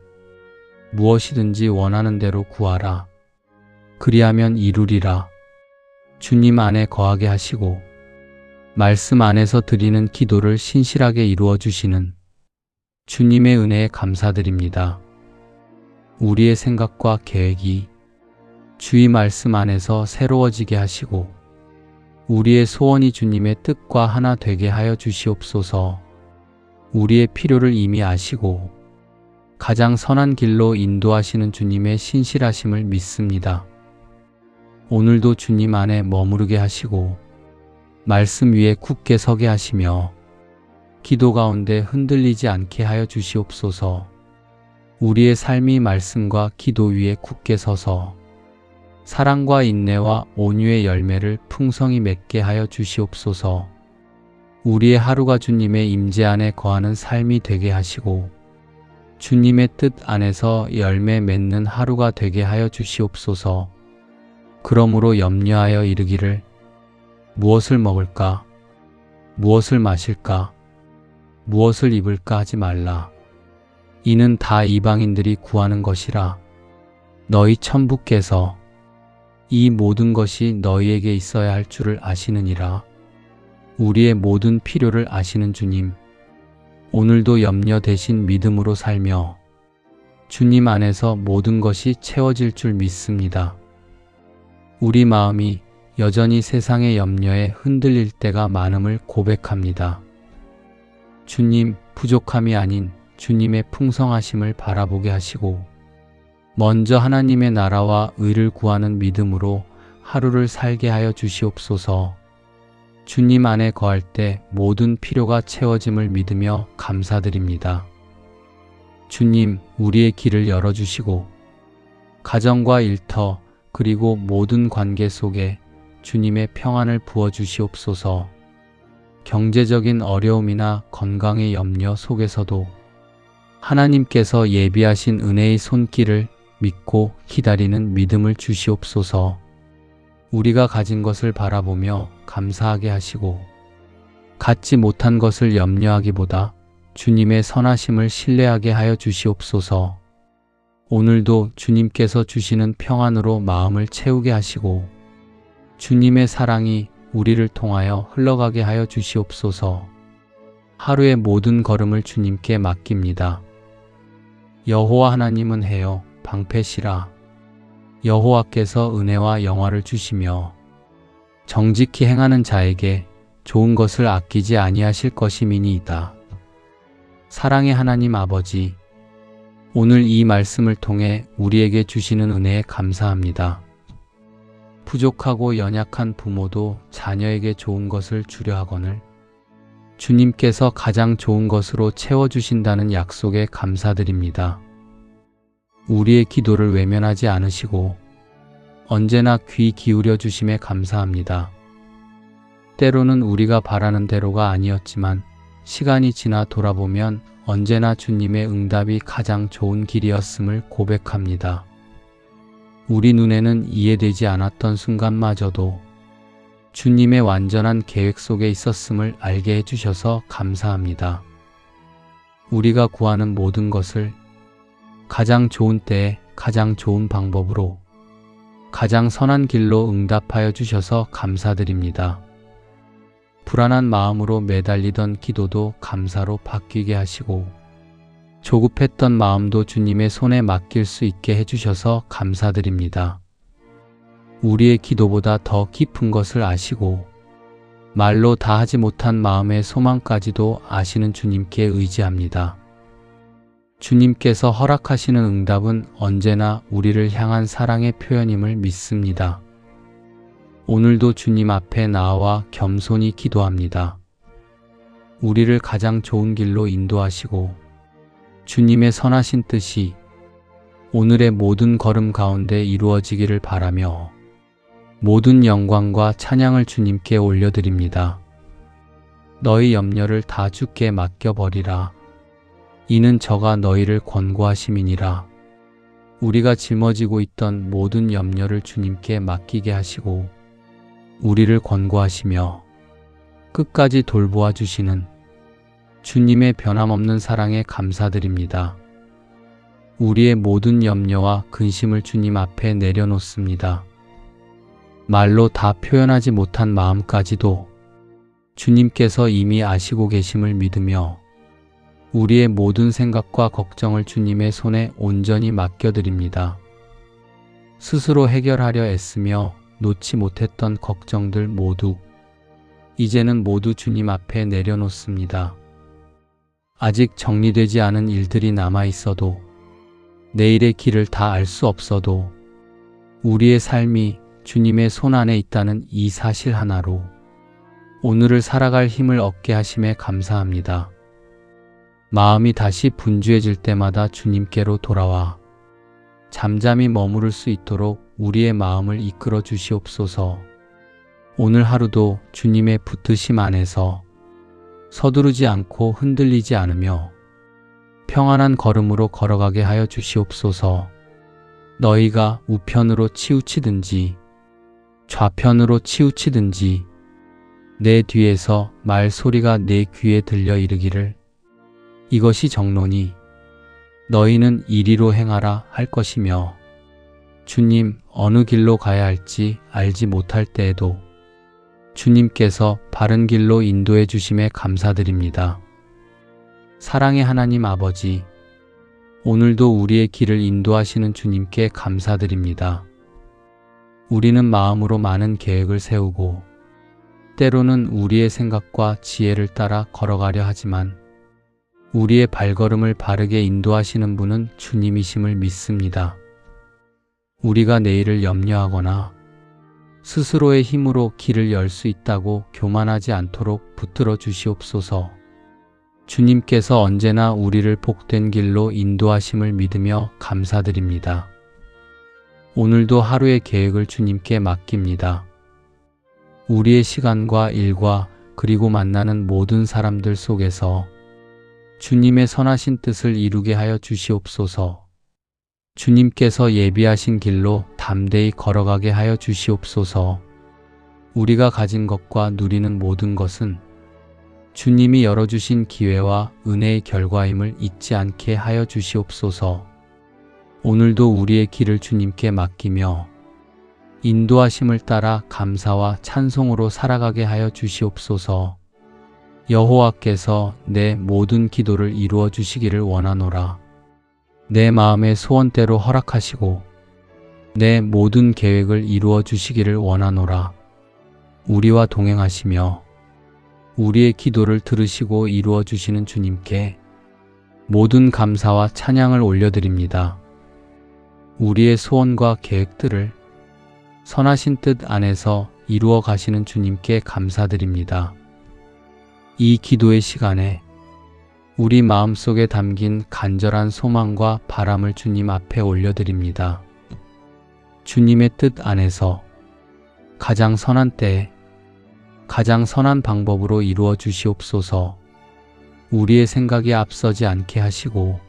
무엇이든지 원하는 대로 구하라. 그리하면 이루리라. 주님 안에 거하게 하시고 말씀 안에서 드리는 기도를 신실하게 이루어 주시는 주님의 은혜에 감사드립니다. 우리의 생각과 계획이 주의 말씀 안에서 새로워지게 하시고 우리의 소원이 주님의 뜻과 하나 되게 하여 주시옵소서. 우리의 필요를 이미 아시고 가장 선한 길로 인도하시는 주님의 신실하심을 믿습니다. 오늘도 주님 안에 머무르게 하시고 말씀 위에 굳게 서게 하시며 기도 가운데 흔들리지 않게 하여 주시옵소서. 우리의 삶이 말씀과 기도 위에 굳게 서서 사랑과 인내와 온유의 열매를 풍성히 맺게 하여 주시옵소서. 우리의 하루가 주님의 임재 안에 거하는 삶이 되게 하시고 주님의 뜻 안에서 열매 맺는 하루가 되게 하여 주시옵소서. 그러므로 염려하여 이르기를 무엇을 먹을까? 무엇을 마실까? 무엇을 입을까 하지 말라. 이는 다 이방인들이 구하는 것이라. 너희 천부께서 이 모든 것이 너희에게 있어야 할 줄을 아시느니라. 우리의 모든 필요를 아시는 주님, 오늘도 염려 대신 믿음으로 살며 주님 안에서 모든 것이 채워질 줄 믿습니다. 우리 마음이 여전히 세상의 염려에 흔들릴 때가 많음을 고백합니다. 주님, 부족함이 아닌 주님의 풍성하심을 바라보게 하시고 먼저 하나님의 나라와 의를 구하는 믿음으로 하루를 살게 하여 주시옵소서. 주님 안에 거할 때 모든 필요가 채워짐을 믿으며 감사드립니다. 주님, 우리의 길을 열어주시고 가정과 일터 그리고 모든 관계 속에 주님의 평안을 부어주시옵소서. 경제적인 어려움이나 건강의 염려 속에서도 하나님께서 예비하신 은혜의 손길을 믿고 기다리는 믿음을 주시옵소서. 우리가 가진 것을 바라보며 감사하게 하시고 갖지 못한 것을 염려하기보다 주님의 선하심을 신뢰하게 하여 주시옵소서. 오늘도 주님께서 주시는 평안으로 마음을 채우게 하시고 주님의 사랑이 우리를 통하여 흘러가게 하여 주시옵소서. 하루의 모든 걸음을 주님께 맡깁니다. 여호와 하나님은 해요 방패시라. 여호와께서 은혜와 영화를 주시며 정직히 행하는 자에게 좋은 것을 아끼지 아니하실 것임이니이다. 사랑의 하나님 아버지, 오늘 이 말씀을 통해 우리에게 주시는 은혜에 감사합니다. 부족하고 연약한 부모도 자녀에게 좋은 것을 주려 하거늘 주님께서 가장 좋은 것으로 채워주신다는 약속에 감사드립니다. 우리의 기도를 외면하지 않으시고 언제나 귀 기울여 주심에 감사합니다. 때로는 우리가 바라는 대로가 아니었지만 시간이 지나 돌아보면 언제나 주님의 응답이 가장 좋은 길이었음을 고백합니다. 우리 눈에는 이해되지 않았던 순간마저도 주님의 완전한 계획 속에 있었음을 알게 해주셔서 감사합니다. 우리가 구하는 모든 것을 가장 좋은 때에 가장 좋은 방법으로 가장 선한 길로 응답하여 주셔서 감사드립니다. 불안한 마음으로 매달리던 기도도 감사로 바뀌게 하시고 조급했던 마음도 주님의 손에 맡길 수 있게 해주셔서 감사드립니다. 우리의 기도보다 더 깊은 것을 아시고 말로 다 하지 못한 마음의 소망까지도 아시는 주님께 의지합니다. 주님께서 허락하시는 응답은 언제나 우리를 향한 사랑의 표현임을 믿습니다. 오늘도 주님 앞에 나와 겸손히 기도합니다. 우리를 가장 좋은 길로 인도하시고 주님의 선하신 뜻이 오늘의 모든 걸음 가운데 이루어지기를 바라며 모든 영광과 찬양을 주님께 올려드립니다. 너희 염려를 다 주께 맡겨버리라. 이는 저가 너희를 권고하심이니라. 우리가 짊어지고 있던 모든 염려를 주님께 맡기게 하시고 우리를 권고하시며 끝까지 돌보아 주시는 주님의 변함없는 사랑에 감사드립니다. 우리의 모든 염려와 근심을 주님 앞에 내려놓습니다. 말로 다 표현하지 못한 마음까지도 주님께서 이미 아시고 계심을 믿으며 우리의 모든 생각과 걱정을 주님의 손에 온전히 맡겨드립니다. 스스로 해결하려 애쓰며 놓지 못했던 걱정들 모두 이제는 모두 주님 앞에 내려놓습니다. 아직 정리되지 않은 일들이 남아있어도 내일의 길을 다 알 수 없어도 우리의 삶이 주님의 손 안에 있다는 이 사실 하나로 오늘을 살아갈 힘을 얻게 하심에 감사합니다. 마음이 다시 분주해질 때마다 주님께로 돌아와 잠잠히 머무를 수 있도록 우리의 마음을 이끌어 주시옵소서. 오늘 하루도 주님의 붙드심 안에서 서두르지 않고 흔들리지 않으며 평안한 걸음으로 걸어가게 하여 주시옵소서. 너희가 우편으로 치우치든지 좌편으로 치우치든지 내 뒤에서 말소리가 내 귀에 들려 이르기를 이것이 정로니 너희는 이리로 행하라 할 것이며 주님 어느 길로 가야 할지 알지 못할 때에도 주님께서 바른 길로 인도해 주심에 감사드립니다. 사랑의 하나님 아버지, 오늘도 우리의 길을 인도하시는 주님께 감사드립니다. 우리는 마음으로 많은 계획을 세우고 때로는 우리의 생각과 지혜를 따라 걸어가려 하지만 우리의 발걸음을 바르게 인도하시는 분은 주님이심을 믿습니다. 우리가 내일을 염려하거나 스스로의 힘으로 길을 열 수 있다고 교만하지 않도록 붙들어 주시옵소서. 주님께서 언제나 우리를 복된 길로 인도하심을 믿으며 감사드립니다. 오늘도 하루의 계획을 주님께 맡깁니다. 우리의 시간과 일과 그리고 만나는 모든 사람들 속에서 주님의 선하신 뜻을 이루게 하여 주시옵소서. 주님께서 예비하신 길로 담대히 걸어가게 하여 주시옵소서. 우리가 가진 것과 누리는 모든 것은 주님이 열어주신 기회와 은혜의 결과임을 잊지 않게 하여 주시옵소서. 오늘도 우리의 길을 주님께 맡기며 인도하심을 따라 감사와 찬송으로 살아가게 하여 주시옵소서. 여호와께서 내 모든 기도를 이루어 주시기를 원하노라. 내 마음의 소원대로 허락하시고 내 모든 계획을 이루어 주시기를 원하노라. 우리와 동행하시며 우리의 기도를 들으시고 이루어 주시는 주님께 모든 감사와 찬양을 올려드립니다. 우리의 소원과 계획들을 선하신 뜻 안에서 이루어 가시는 주님께 감사드립니다. 이 기도의 시간에 우리 마음속에 담긴 간절한 소망과 바람을 주님 앞에 올려드립니다. 주님의 뜻 안에서 가장 선한 때에 가장 선한 방법으로 이루어 주시옵소서. 우리의 생각이 앞서지 않게 하시고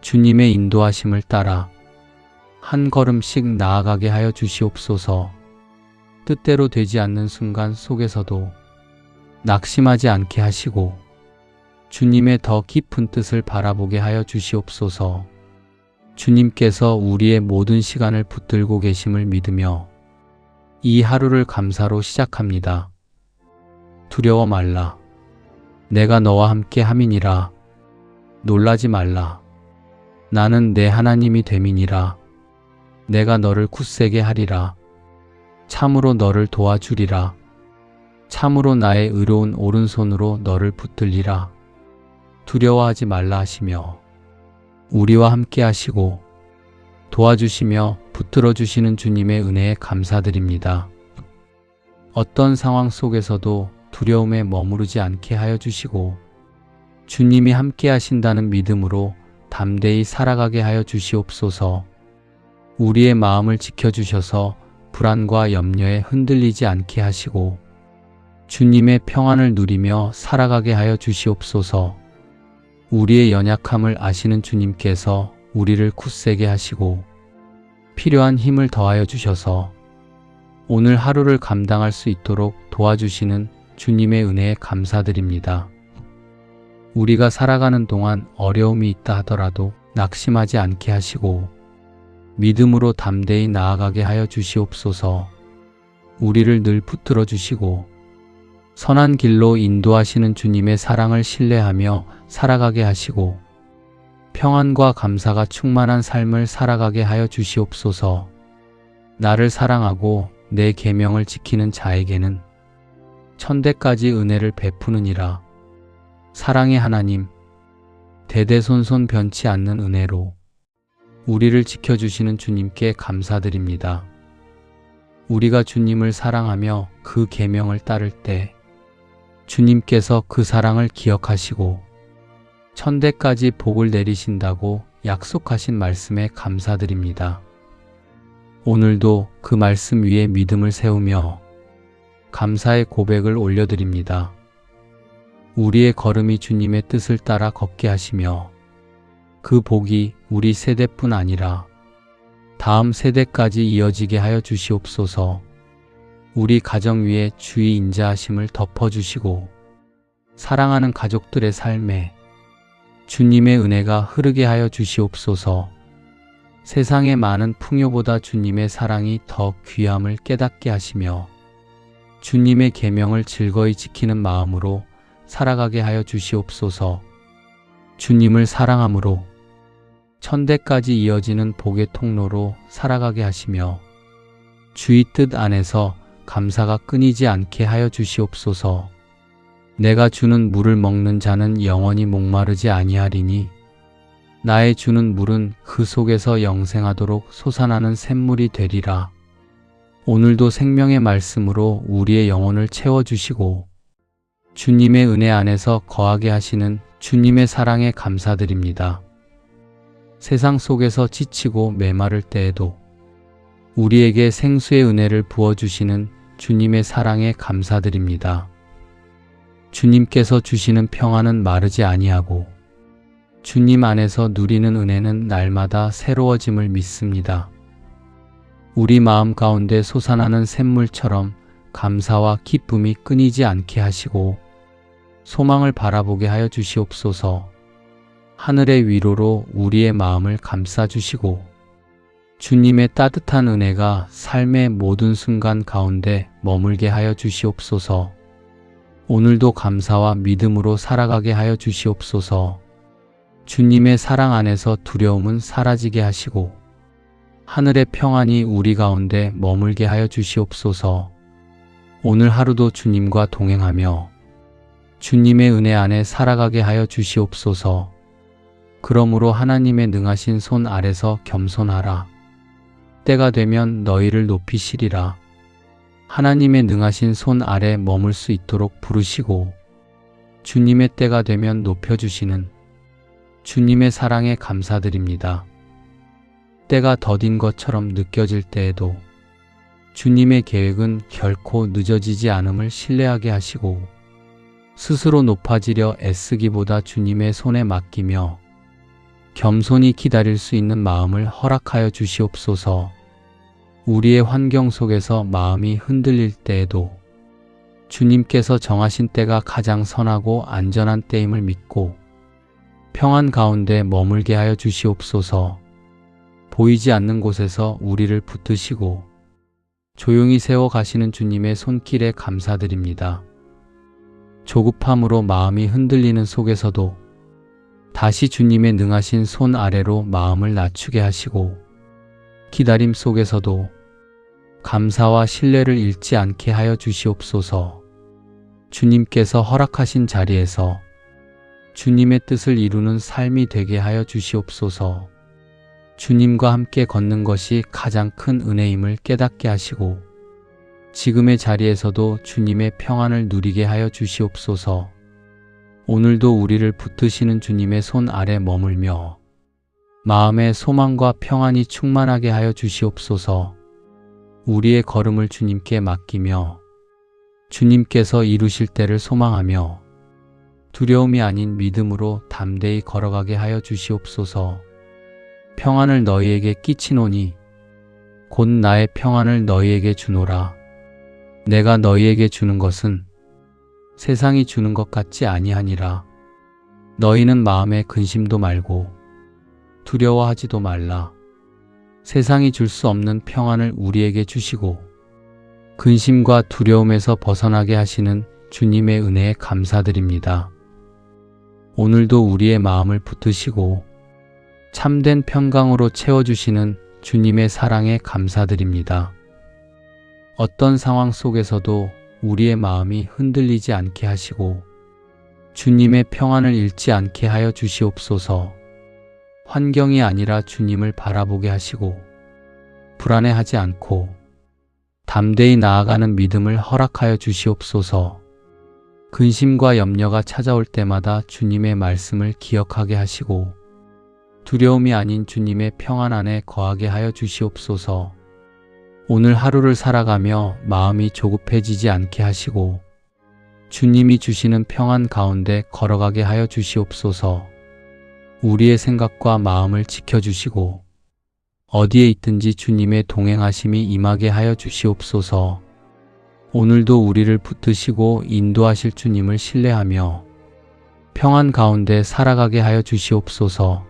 주님의 인도하심을 따라 한 걸음씩 나아가게 하여 주시옵소서. 뜻대로 되지 않는 순간 속에서도 낙심하지 않게 하시고 주님의 더 깊은 뜻을 바라보게 하여 주시옵소서. 주님께서 우리의 모든 시간을 붙들고 계심을 믿으며 이 하루를 감사로 시작합니다. 두려워 말라. 내가 너와 함께 함이니라. 놀라지 말라. 나는 내 하나님이 됨이니라. 내가 너를 굳세게 하리라. 참으로 너를 도와주리라. 참으로 나의 의로운 오른손으로 너를 붙들리라. 두려워하지 말라 하시며 우리와 함께 하시고 도와주시며 붙들어 주시는 주님의 은혜에 감사드립니다. 어떤 상황 속에서도 두려움에 머무르지 않게 하여 주시고 주님이 함께 하신다는 믿음으로 담대히 살아가게 하여 주시옵소서. 우리의 마음을 지켜주셔서 불안과 염려에 흔들리지 않게 하시고 주님의 평안을 누리며 살아가게 하여 주시옵소서. 우리의 연약함을 아시는 주님께서 우리를 굳세게 하시고 필요한 힘을 더하여 주셔서 오늘 하루를 감당할 수 있도록 도와주시는 주님의 은혜에 감사드립니다. 우리가 살아가는 동안 어려움이 있다 하더라도 낙심하지 않게 하시고 믿음으로 담대히 나아가게 하여 주시옵소서. 우리를 늘 붙들어 주시고 선한 길로 인도하시는 주님의 사랑을 신뢰하며 살아가게 하시고 평안과 감사가 충만한 삶을 살아가게 하여 주시옵소서. 나를 사랑하고 내 계명을 지키는 자에게는 천대까지 은혜를 베푸느니라. 사랑의 하나님, 대대손손 변치 않는 은혜로 우리를 지켜주시는 주님께 감사드립니다. 우리가 주님을 사랑하며 그 계명을 따를 때 주님께서 그 사랑을 기억하시고 천대까지 복을 내리신다고 약속하신 말씀에 감사드립니다. 오늘도 그 말씀 위에 믿음을 세우며 감사의 고백을 올려드립니다. 우리의 걸음이 주님의 뜻을 따라 걷게 하시며 그 복이 우리 세대뿐 아니라 다음 세대까지 이어지게 하여 주시옵소서. 우리 가정 위에 주의 인자하심을 덮어주시고 사랑하는 가족들의 삶에 주님의 은혜가 흐르게 하여 주시옵소서. 세상의 많은 풍요보다 주님의 사랑이 더 귀함을 깨닫게 하시며 주님의 계명을 즐거이 지키는 마음으로 살아가게 하여 주시옵소서. 주님을 사랑함으로 천대까지 이어지는 복의 통로로 살아가게 하시며 주의 뜻 안에서 감사가 끊이지 않게 하여 주시옵소서. 내가 주는 물을 먹는 자는 영원히 목마르지 아니하리니 나의 주는 물은 그 속에서 영생하도록 솟아나는 샘물이 되리라. 오늘도 생명의 말씀으로 우리의 영혼을 채워주시고 주님의 은혜 안에서 거하게 하시는 주님의 사랑에 감사드립니다. 세상 속에서 지치고 메마를 때에도 우리에게 생수의 은혜를 부어주시는 주님의 사랑에 감사드립니다. 주님께서 주시는 평안은 마르지 아니하고 주님 안에서 누리는 은혜는 날마다 새로워짐을 믿습니다. 우리 마음 가운데 솟아나는 샘물처럼 감사와 기쁨이 끊이지 않게 하시고 소망을 바라보게 하여 주시옵소서. 하늘의 위로로 우리의 마음을 감싸주시고 주님의 따뜻한 은혜가 삶의 모든 순간 가운데 머물게 하여 주시옵소서. 오늘도 감사와 믿음으로 살아가게 하여 주시옵소서. 주님의 사랑 안에서 두려움은 사라지게 하시고 하늘의 평안이 우리 가운데 머물게 하여 주시옵소서. 오늘 하루도 주님과 동행하며 주님의 은혜 안에 살아가게 하여 주시옵소서. 그러므로 하나님의 능하신 손 아래서 겸손하라. 때가 되면 너희를 높이시리라. 하나님의 능하신 손 아래 머물 수 있도록 부르시고 주님의 때가 되면 높여주시는 주님의 사랑에 감사드립니다. 때가 더딘 것처럼 느껴질 때에도 주님의 계획은 결코 늦어지지 않음을 신뢰하게 하시고 스스로 높아지려 애쓰기보다 주님의 손에 맡기며 겸손히 기다릴 수 있는 마음을 허락하여 주시옵소서. 우리의 환경 속에서 마음이 흔들릴 때에도 주님께서 정하신 때가 가장 선하고 안전한 때임을 믿고 평안 가운데 머물게 하여 주시옵소서. 보이지 않는 곳에서 우리를 붙드시고 조용히 세워 가시는 주님의 손길에 감사드립니다. 조급함으로 마음이 흔들리는 속에서도 다시 주님의 능하신 손 아래로 마음을 낮추게 하시고 기다림 속에서도 감사와 신뢰를 잃지 않게 하여 주시옵소서. 주님께서 허락하신 자리에서 주님의 뜻을 이루는 삶이 되게 하여 주시옵소서. 주님과 함께 걷는 것이 가장 큰 은혜임을 깨닫게 하시고 지금의 자리에서도 주님의 평안을 누리게 하여 주시옵소서. 오늘도 우리를 붙드시는 주님의 손 아래 머물며 마음의 소망과 평안이 충만하게 하여 주시옵소서. 우리의 걸음을 주님께 맡기며 주님께서 이루실 때를 소망하며 두려움이 아닌 믿음으로 담대히 걸어가게 하여 주시옵소서. 평안을 너희에게 끼치노니 곧 나의 평안을 너희에게 주노라. 내가 너희에게 주는 것은 세상이 주는 것 같지 아니하니라. 너희는 마음에 근심도 말고 두려워하지도 말라. 세상이 줄 수 없는 평안을 우리에게 주시고 근심과 두려움에서 벗어나게 하시는 주님의 은혜에 감사드립니다. 오늘도 우리의 마음을 붙드시고 참된 평강으로 채워주시는 주님의 사랑에 감사드립니다. 어떤 상황 속에서도 우리의 마음이 흔들리지 않게 하시고 주님의 평안을 잃지 않게 하여 주시옵소서. 환경이 아니라 주님을 바라보게 하시고 불안해하지 않고 담대히 나아가는 믿음을 허락하여 주시옵소서. 근심과 염려가 찾아올 때마다 주님의 말씀을 기억하게 하시고 두려움이 아닌 주님의 평안 안에 거하게 하여 주시옵소서. 오늘 하루를 살아가며 마음이 조급해지지 않게 하시고 주님이 주시는 평안 가운데 걸어가게 하여 주시옵소서. 우리의 생각과 마음을 지켜주시고 어디에 있든지 주님의 동행하심이 임하게 하여 주시옵소서. 오늘도 우리를 붙드시고 인도하실 주님을 신뢰하며 평안 가운데 살아가게 하여 주시옵소서.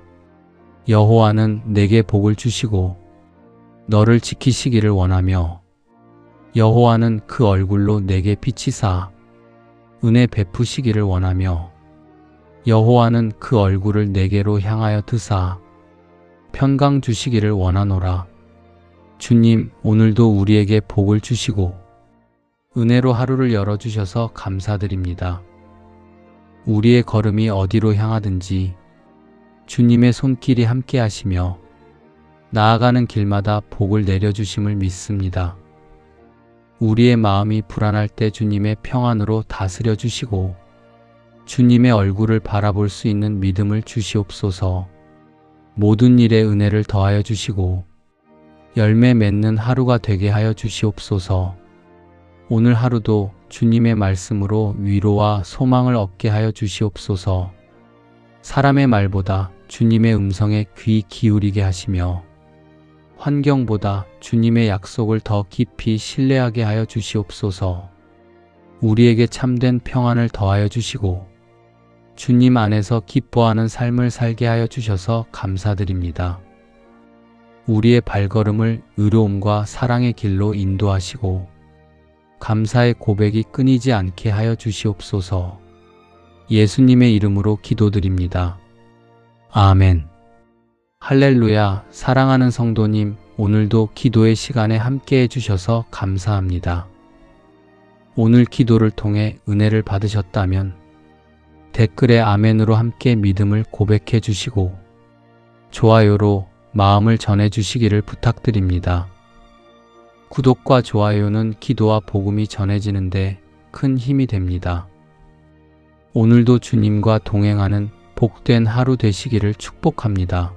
여호와는 내게 복을 주시고 너를 지키시기를 원하며 여호와는 그 얼굴로 내게 비치사 은혜 베푸시기를 원하며 여호와는 그 얼굴을 내게로 향하여 드사 평강 주시기를 원하노라. 주님, 오늘도 우리에게 복을 주시고 은혜로 하루를 열어주셔서 감사드립니다. 우리의 걸음이 어디로 향하든지 주님의 손길이 함께 하시며 나아가는 길마다 복을 내려주심을 믿습니다. 우리의 마음이 불안할 때 주님의 평안으로 다스려 주시고 주님의 얼굴을 바라볼 수 있는 믿음을 주시옵소서. 모든 일에 은혜를 더하여 주시고 열매 맺는 하루가 되게 하여 주시옵소서. 오늘 하루도 주님의 말씀으로 위로와 소망을 얻게 하여 주시옵소서. 사람의 말보다 주님의 음성에 귀 기울이게 하시며 환경보다 주님의 약속을 더 깊이 신뢰하게 하여 주시옵소서. 우리에게 참된 평안을 더하여 주시고 주님 안에서 기뻐하는 삶을 살게 하여 주셔서 감사드립니다. 우리의 발걸음을 의로움과 사랑의 길로 인도하시고 감사의 고백이 끊이지 않게 하여 주시옵소서. 예수님의 이름으로 기도드립니다. 아멘. 할렐루야. 사랑하는 성도님, 오늘도 기도의 시간에 함께 해주셔서 감사합니다. 오늘 기도를 통해 은혜를 받으셨다면 댓글에 아멘으로 함께 믿음을 고백해 주시고 좋아요로 마음을 전해 주시기를 부탁드립니다. 구독과 좋아요는 기도와 복음이 전해지는데 큰 힘이 됩니다. 오늘도 주님과 동행하는 복된 하루 되시기를 축복합니다.